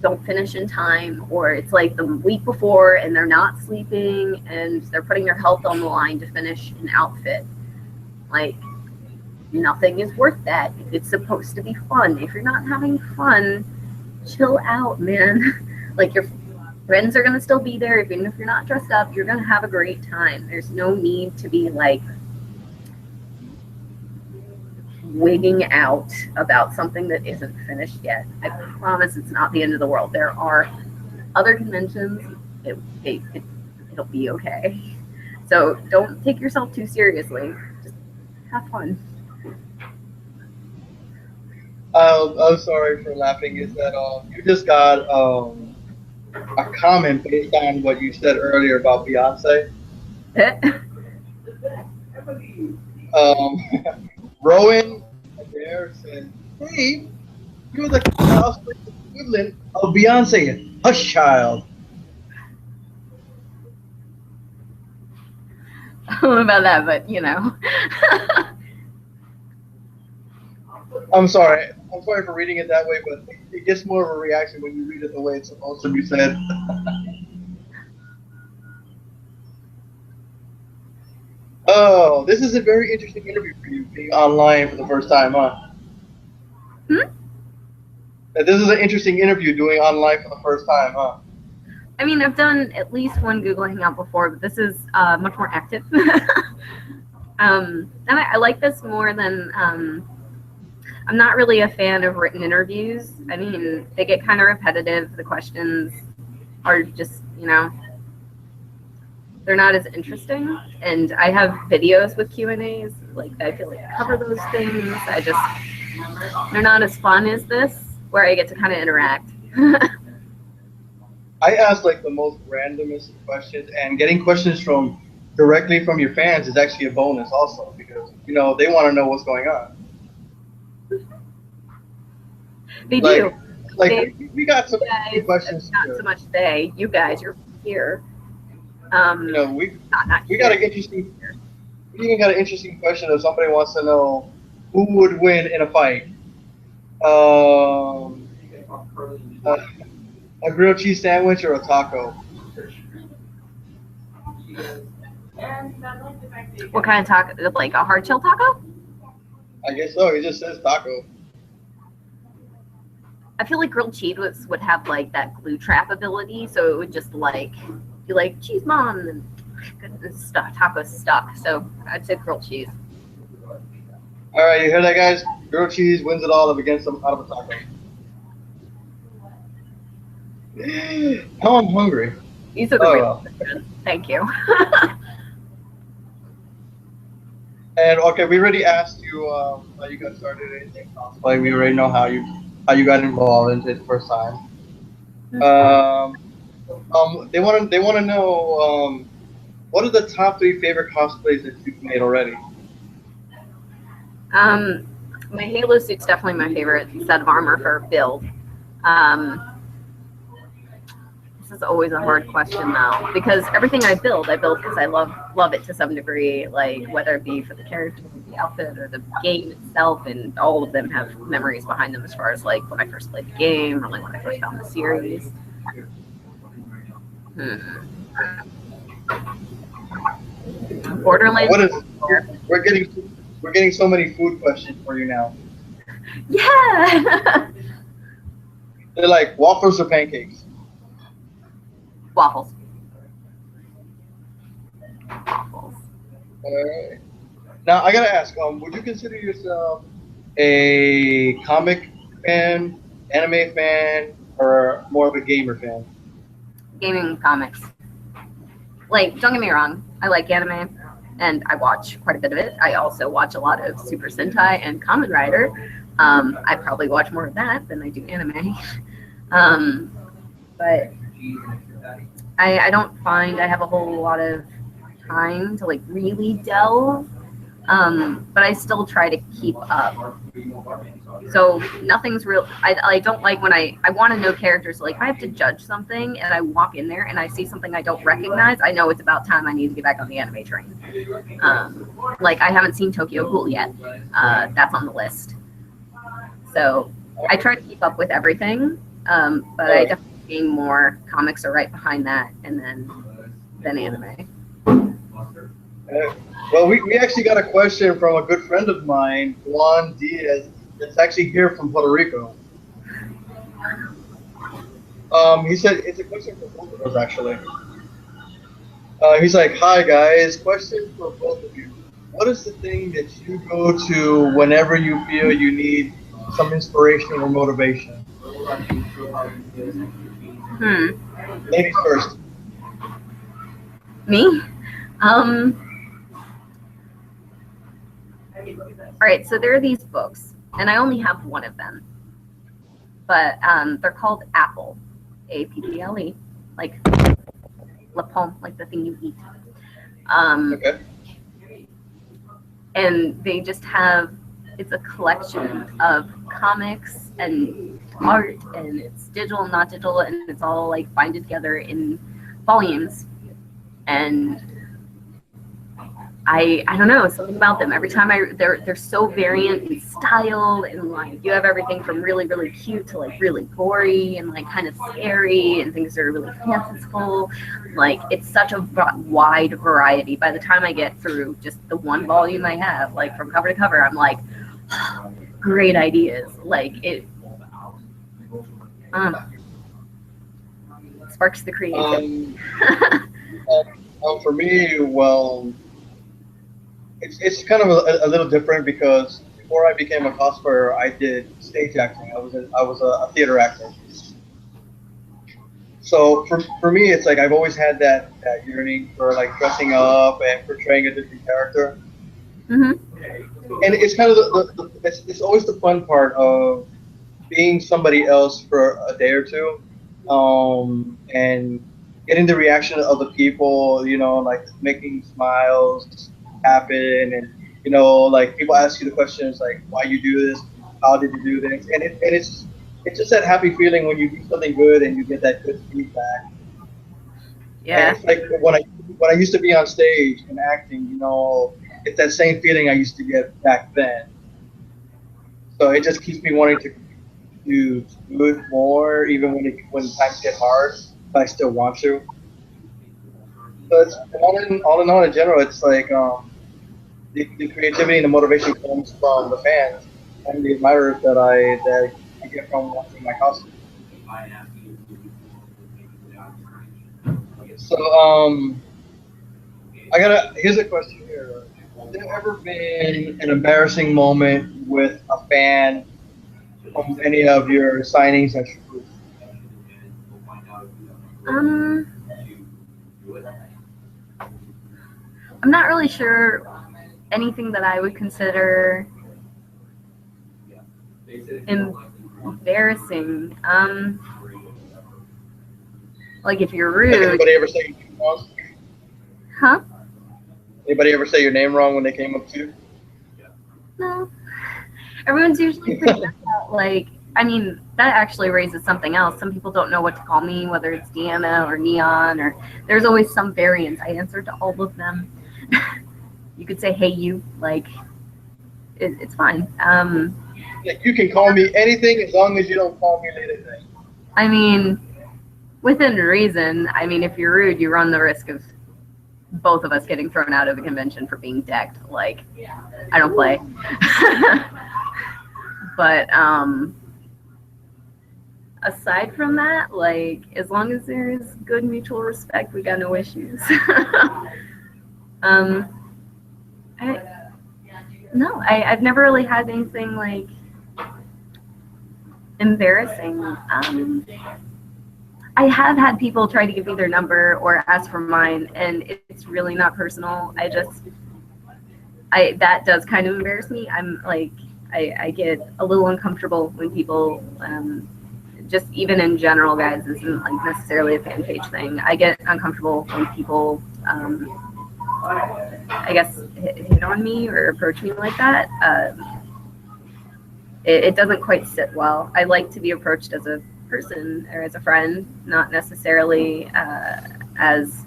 don't finish in time, or it's like the week before and they're not sleeping and they're putting their health on the line to finish an outfit. Like, nothing is worth that. It's supposed to be fun. If you're not having fun, chill out, man. Like, your friends are going to still be there. Even if you're not dressed up, you're going to have a great time. There's no need to be like wigging out about something that isn't finished yet. I promise it's not the end of the world. There are other conventions. It'll be okay. So don't take yourself too seriously. Just have fun. I'm sorry for laughing. Is that you just got a comment based on what you said earlier about Beyonce? Rowan there said, "Hey, you're the cosplay equivalent of Beyonce." Hush, child. I don't know about that, but I'm sorry. I'm sorry for reading it that way, but it gets more of a reaction when you read it the way it's supposed to be said. Oh, this is a very interesting interview for you, being online for the first time, huh? This is an interesting interview doing online for the first time, huh? I mean, I've done at least one Google Hangout before, but this is much more active. And I like this more than I'm not really a fan of written interviews. I mean, they get kind of repetitive. The questions are just, they're not as interesting. And I have videos with Q&As. Like, I feel like I cover those things. They're not as fun as this, where I get to kind of interact. I ask like the most randomest questions, and getting questions directly from your fans is actually a bonus also, because they want to know what's going on. They do. Like we got some questions. Not so much they. You guys, you're here. We got an interesting. We even got an interesting question if somebody wants to know who would win in a fight. A grilled cheese sandwich or a taco? What kind of taco? Like a hard shell taco? I guess so. It just says taco. I feel like grilled cheese would have like that glue trap ability, so it would just like be like cheese mom, and Goodness, tacos stuck. So I'd say grilled cheese. All right, you hear that, guys? Grilled cheese wins it all up against some out of a taco. Now I'm hungry. These are the real questions. Thank you. And okay, we already asked you how you got started in cosplay. We already know how you got involved in it the first time. They want to know what are the top 3 favorite cosplays that you've made already? My Halo suit's definitely my favorite set of armor for build. This is always a hard question though, because everything I build because I love it to some degree, like whether it be for the character, the outfit, or the game itself, and all of them have memories behind them as far as like when I first played the game or like when I first found the series. Borderlands. What is? We're getting so many food questions for you now. Yeah. They're like waffles or pancakes. Waffles. Alright. Now I gotta ask, would you consider yourself a comic fan, anime fan, or more of a gamer fan? Gaming comics. Like, don't get me wrong, I like anime, and I watch quite a bit of it. I also watch a lot of Super Sentai and Kamen Rider. I probably watch more of that than I do anime. But I don't find I have a whole lot of time to like really delve, but I still try to keep up. So nothing's real. I don't like when I want to know characters. Like if I have to judge something and I walk in there and I see something I don't recognize, I know it's about time I need to get back on the anime train. Like I haven't seen Tokyo Ghoul yet. That's on the list. So I try to keep up with everything, but I definitely think more comics are right behind that, and then anime. Well, we actually got a question from a good friend of mine, Juan Diaz. That's actually here from Puerto Rico. He said it's a question for both of us actually. He's like, "Hi guys, question for both of you. What is the thing that you go to whenever you feel you need some inspiration or motivation?" Ladies first. Me? All right, so there are these books, and I only have one of them, but they're called Apple, A-P-P-L-E, like la pomme, like the thing you eat. Okay. And they just have, it's a collection of comics and art, and it's digital and not digital, and it's all like binded together in volumes. And I don't know, something about them. Every time they're so variant in style, and like you have everything from really, really cute to like really gory and like kind of scary and things that are really fanciful. Like it's such a wide variety. By the time I get through just the one volume I have, like from cover to cover, I'm like, great ideas. Like it sparks the creativity. For me, well, it's kind of a little different because before I became a cosplayer, I did stage acting. I was a theater actor. So for me, it's like I've always had that yearning for like dressing up and portraying a different character. And it's kind of it's always the fun part of being somebody else for a day or two, and getting the reaction of the people, you know, like making smiles happen, and you know, like people ask you the questions like, why you do this, how did you do this, and it's just that happy feeling when you do something good and you get that good feedback. Yeah. And it's like when I used to be on stage and acting, you know, it's that same feeling I used to get back then. So it just keeps me wanting to do good more, even when times get hard, but I still want to. So it's all in all, in general, it's like the creativity and the motivation comes from the fans and the admirers that I get from watching my costume. So Here's a question here. Has there ever been an embarrassing moment with a fan from any of your signings that you do? Um, I'm not really sure anything that I would consider embarrassing. Like if you're Like rude. anybody ever say your name wrong? Huh? Anybody ever say your name wrong when they came up to you? No. Everyone's usually pretty good about, like, I mean, that actually raises something else. Some people don't know what to call me, whether it's Deanna or Neon, or there's always some variants. I answer to all of them. You could say, hey, you, like, it's fine. You can call me anything as long as you don't call me late at night. I mean, within reason. I mean, if you're rude, you run the risk of both of us getting thrown out of the convention for being decked. Like, I don't play. But aside from that, like, as long as there's good mutual respect, we got no issues. I've never really had anything like embarrassing. I have had people try to give me their number or ask for mine, and it's really not personal. That does kind of embarrass me. I'm like, I get a little uncomfortable when people, just even in general, guys, this isn't like necessarily a fan page thing. I get uncomfortable when people, I guess, hit on me or approach me like that. It doesn't quite sit well. I like to be approached as a person or as a friend, not necessarily as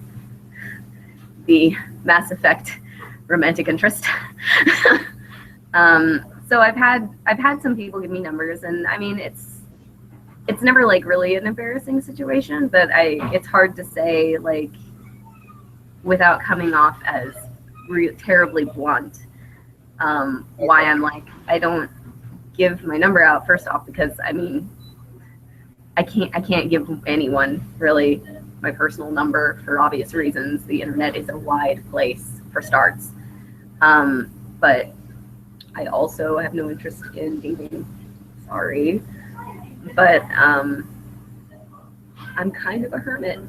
the Mass Effect romantic interest. So I've had some people give me numbers, and I mean it's never like really an embarrassing situation, but it's hard to say like without coming off as terribly blunt why I'm like, I don't give my number out, first off because I mean I can't give anyone really my personal number for obvious reasons. The internet is a wide place for starts, but I also have no interest in dating. Sorry, but I'm kind of a hermit.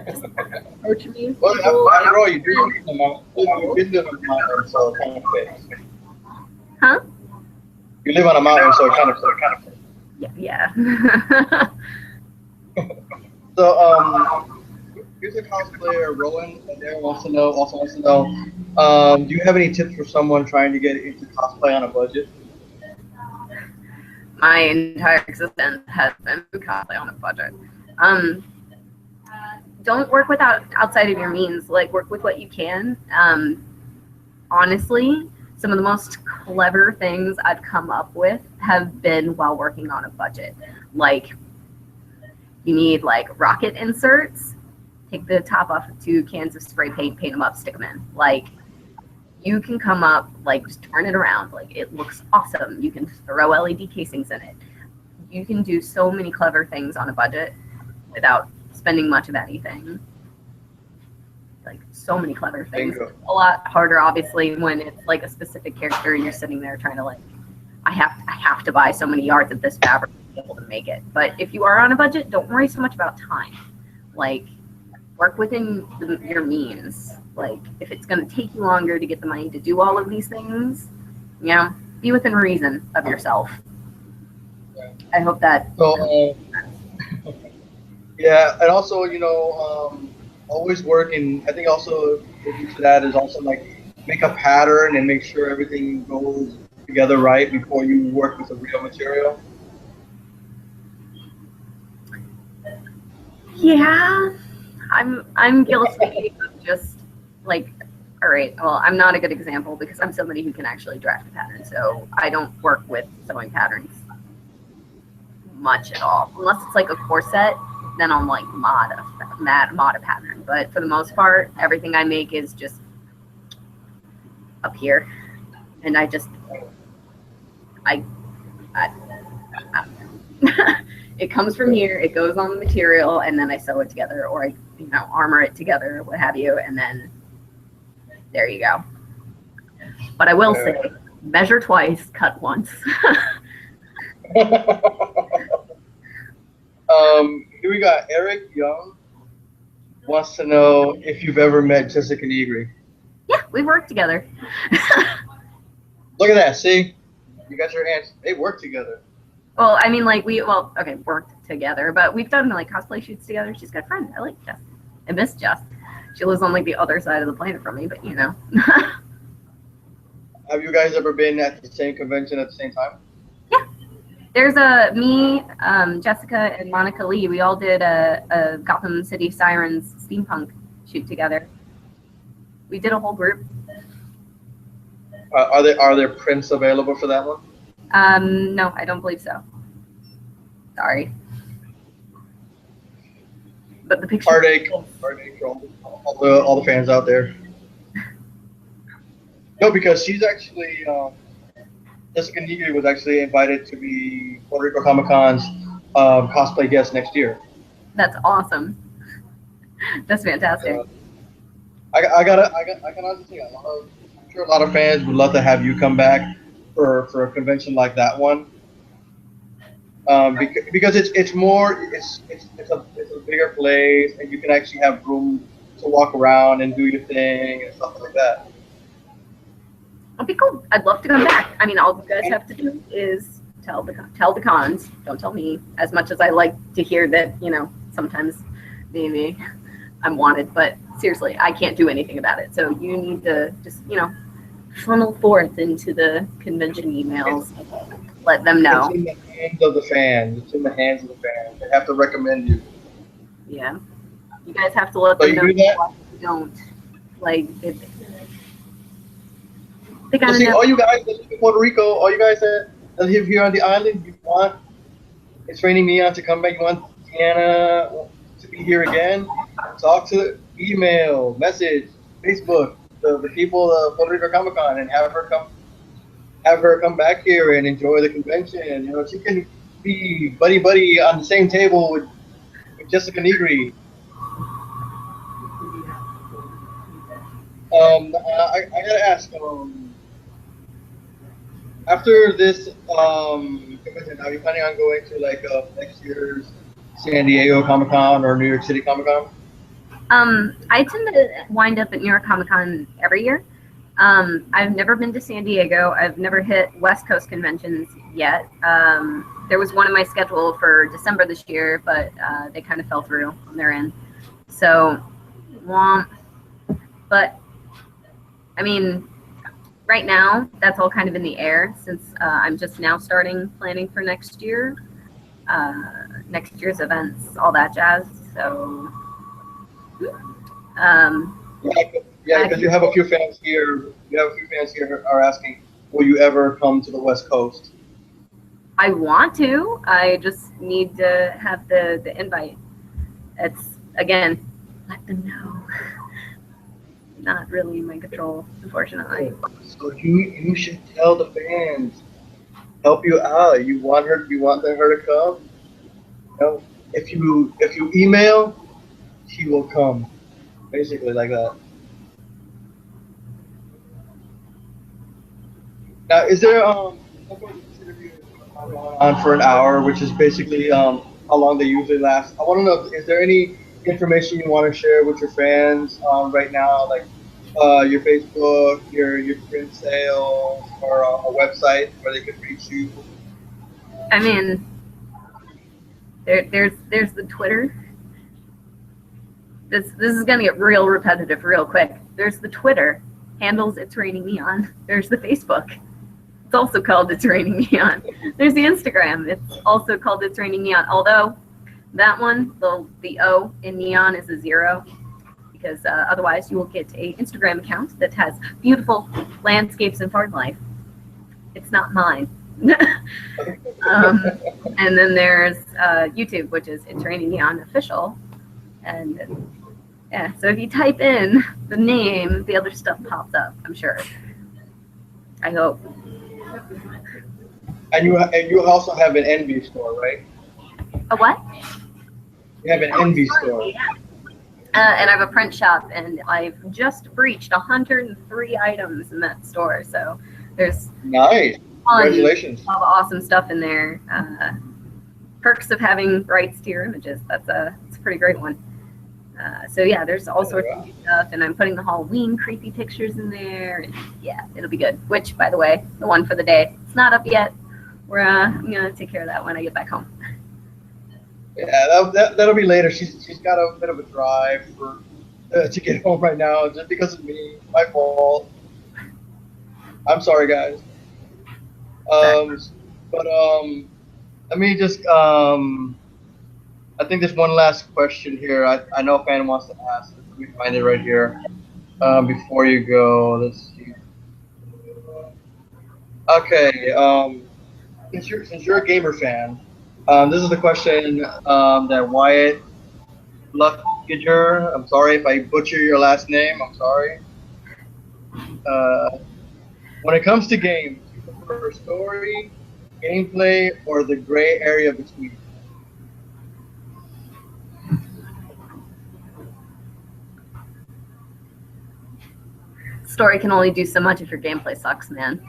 Just approach me. Well, after all, you do live in the mountains. You've been living in the mountains, so it kind of fits. Huh? You live on a mountain, so it kind of fits. Yeah. So, here's a cosplayer, Rowan, and Darren also wants to know, do you have any tips for someone trying to get into cosplay on a budget? My entire existence has been cosplay on a budget. Don't work outside of your means. Like, work with what you can. Honestly, some of the most clever things I've come up with have been while working on a budget. Like, you need like rocket inserts. Take the top off of 2 cans of spray paint, paint them up, stick them in. Like, you can come up, like, just turn it around. Like, it looks awesome. You can throw LED casings in it. You can do so many clever things on a budget without spending much of anything. Like, so many clever things. Bingo. A lot harder, obviously, when it's like a specific character and you're sitting there trying to like, I have to buy so many yards of this fabric to be able to make it. But if you are on a budget, don't worry so much about time. Like, work within your means. Like, if it's going to take you longer to get the money to do all of these things, you know, be within reason of yourself. I hope that. So, yeah, and also, you know, always work, and I think also to that is also like make a pattern and make sure everything goes together right before you work with the real material. Yeah, I'm guilty of just like, all right, well, I'm not a good example because I'm somebody who can actually draft a pattern, so I don't work with sewing patterns much at all, unless it's like a corset. Then I'll like mod a pattern. But for the most part, everything I make is just up here, and I it comes from here, it goes on the material, and then I sew it together, or I armor it together, what have you, and then There you go. But I will say, measure twice, cut once. Here we got Eric Young wants to know if you've ever met Jessica Negri. Yeah, we worked together. Look at that. See, you got your answer. They work together. Well, I mean, like okay, worked together, but we've done like cosplay shoots together. She's a good friend. I like Jess. I miss Jess. She lives on like the other side of the planet from me, but you know. Have you guys ever been at the same convention at the same time? Yeah. There's me, Jessica, and Monica Lee. We all did a Gotham City Sirens steampunk shoot together. We did a whole group. Are there prints available for that one? No, I don't believe so. Sorry. But the picture. Heartache for all the fans out there. No, because she's actually Jessica Negri was actually invited to be Puerto Rico Comic Con's cosplay guest next year. That's awesome. That's fantastic. I can honestly say I'm sure a lot of fans would love to have you come back for a convention like that one. Because it's a bigger place and you can actually have room to walk around and do your thing and stuff like that. That'd be cool. I'd love to come back. I mean, all you guys have to do is tell the cons. Don't tell me. As much as I like to hear that, you know, sometimes maybe I'm wanted, but seriously, I can't do anything about it. So you need to just, you know, funnel forth into the convention emails. Let them know. It's in the hands of the fans. It's in the hands of the fans. They have to recommend you. Yeah. You guys have to let them know. You don't. Like, they gotta know. All you guys that live in Puerto Rico, all you guys that live here on the island, you want It's Raining Neon to come back. You want Deanna to be here again? Talk to email, message, Facebook, the people of Puerto Rico Comic Con, and have her come back here and enjoy the convention. You know, she can be buddy on the same table with Jessica Negri. I gotta ask. After this convention, are you planning on going to like next year's San Diego Comic Con or New York City Comic Con? I tend to wind up at New York Comic Con every year. I've never been to San Diego. I've never hit West Coast conventions yet. There was one in my schedule for December this year, but they kind of fell through on their end. So, but I mean, right now that's all kind of in the air since I'm just now starting planning for next year's events, all that jazz. So, yeah, because you have a few fans here. Are asking, will you ever come to the West Coast? I want to. I just need to have the invite. It's, again, let them know. Not really in my control, unfortunately. So you should tell the fans, help you out. You want her to come. You know, if you email, she will come. Basically like that. Now, is there this interview on for an hour, which is basically how long they usually last? I want to know, is there any information you want to share with your fans right now, like your Facebook, your print sales, or a website where they could reach you? I mean, there's the Twitter. This is gonna get real repetitive real quick. There's the Twitter handles It's Raining Neon. There's the Facebook. It's also called It's Raining Neon. There's the Instagram. It's also called It's Raining Neon. Although that one, the O in neon is a 0, because otherwise you will get an Instagram account that has beautiful landscapes and farm life. It's not mine. And then there's YouTube, which is It's Raining Neon Official. And yeah, so if you type in the name, the other stuff pops up, I'm sure. I hope. And you also have an Envy store, right? A what? You have an Envy store. Yeah. And I have a print shop, and I've just breached 103 items in that store. So there's Nice. tons Congratulations. of awesome stuff in there. Perks of having rights to your images. It's a pretty great one. So yeah, there's all sorts of new stuff, and I'm putting the Halloween creepy pictures in there. And yeah, it'll be good. Which, by the way, the one for the day, it's not up yet. I'm gonna take care of that when I get back home. Yeah, that'll be later. She's got a bit of a drive to get home right now, just because of me. My fault. I'm sorry, guys. But let me just I think there's one last question here. I know a fan wants to ask. Let me find it right here. Before you go, let's see. Okay. Since you're a gamer fan, this is the question that Wyatt Luckiger. I'm sorry if I butcher your last name. I'm sorry. When it comes to games, do you prefer story, gameplay, or the gray area between? Story can only do so much if your gameplay sucks, man.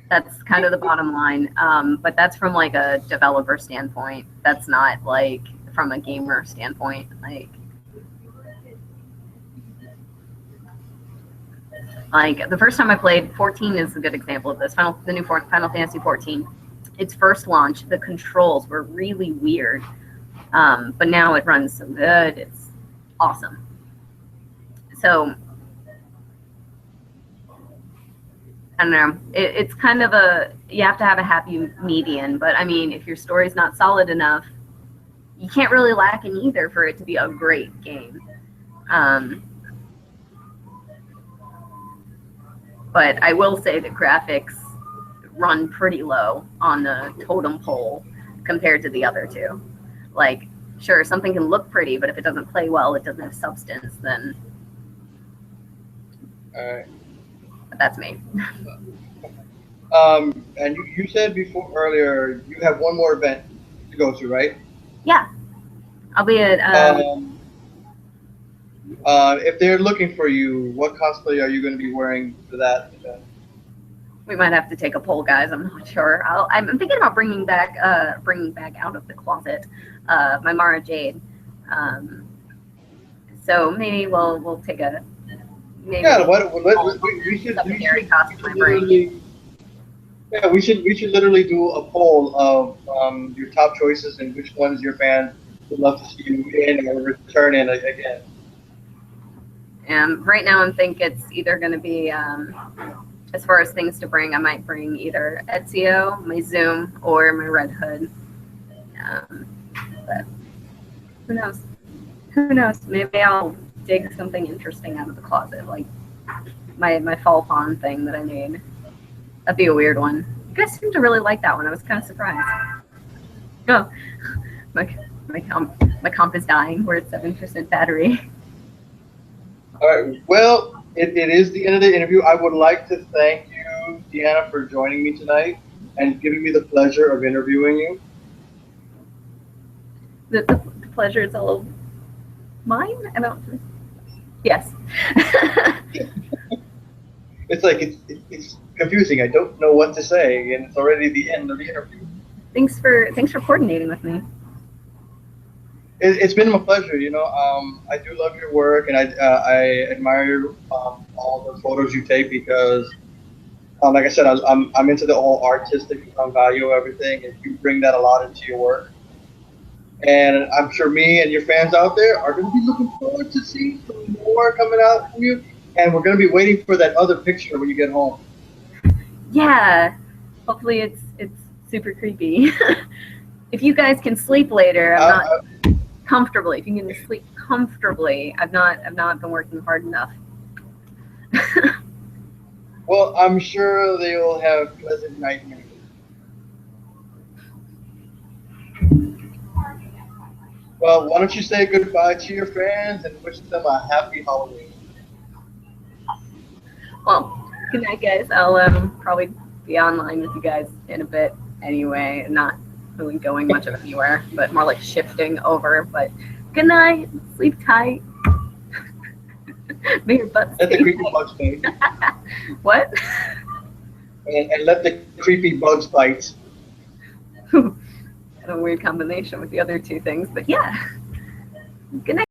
That's kind of the bottom line. But that's from like a developer standpoint. That's not like from a gamer standpoint. Like the first time I played, 14 is a good example of this. The new Final Fantasy 14. Its first launch, the controls were really weird, but now it runs so good. It's awesome. So I don't know. It's kind of you have to have a happy median. But I mean, if your story's not solid enough, you can't really lack in either for it to be a great game. But I will say that graphics run pretty low on the totem pole compared to the other two. Like, sure, something can look pretty, but if it doesn't play well, it doesn't have substance, then that's me. And you said earlier you have one more event to go to, right? Yeah, I'll be at. If they're looking for you, what cosplay are you going to be wearing for that event? We might have to take a poll, guys. I'm not sure. I'm thinking about bringing back out of the closet my Mara Jade. So maybe we'll take a. Maybe yeah, we should literally do a poll of your top choices and which ones your fans would love to see you in or return in again. Right now, I think it's either going to be, as far as things to bring, I might bring either Ezio, my Zoom, or my Red Hood. But who knows? Who knows? Maybe I'll dig something interesting out of the closet, like my fall pawn thing that I made. That'd be a weird one. You guys seem to really like that one. I was kind of surprised. Oh, my comp is dying. We're at 7% battery. All right. Well, it is the end of the interview. I would like to thank you, Deanna, for joining me tonight and giving me the pleasure of interviewing you. The pleasure is all mine? I don't. Yes. It's confusing. I don't know what to say, and it's already the end of the interview. Thanks for coordinating with me. It's been my pleasure. I do love your work, and I admire all the photos you take because, like I said, I'm into the whole artistic value of everything, and you bring that a lot into your work. And I'm sure me and your fans out there are going to be looking forward to seeing some more coming out from you. And we're going to be waiting for that other picture when you get home. Yeah. Hopefully it's super creepy. If you guys can sleep later, comfortably. If you can sleep comfortably, I've not been working hard enough. Well, I'm sure they will have pleasant nightmares. Well, why don't you say goodbye to your fans and wish them a happy Halloween? Well, good night, guys. I'll probably be online with you guys in a bit anyway. Not really going much of anywhere, but more like shifting over. But Good night. Sleep tight. May your butt Let the stay creepy bugs bite. tight. What? And let the creepy bugs bite. Kind of a weird combination with the other two things, but yeah. Good night.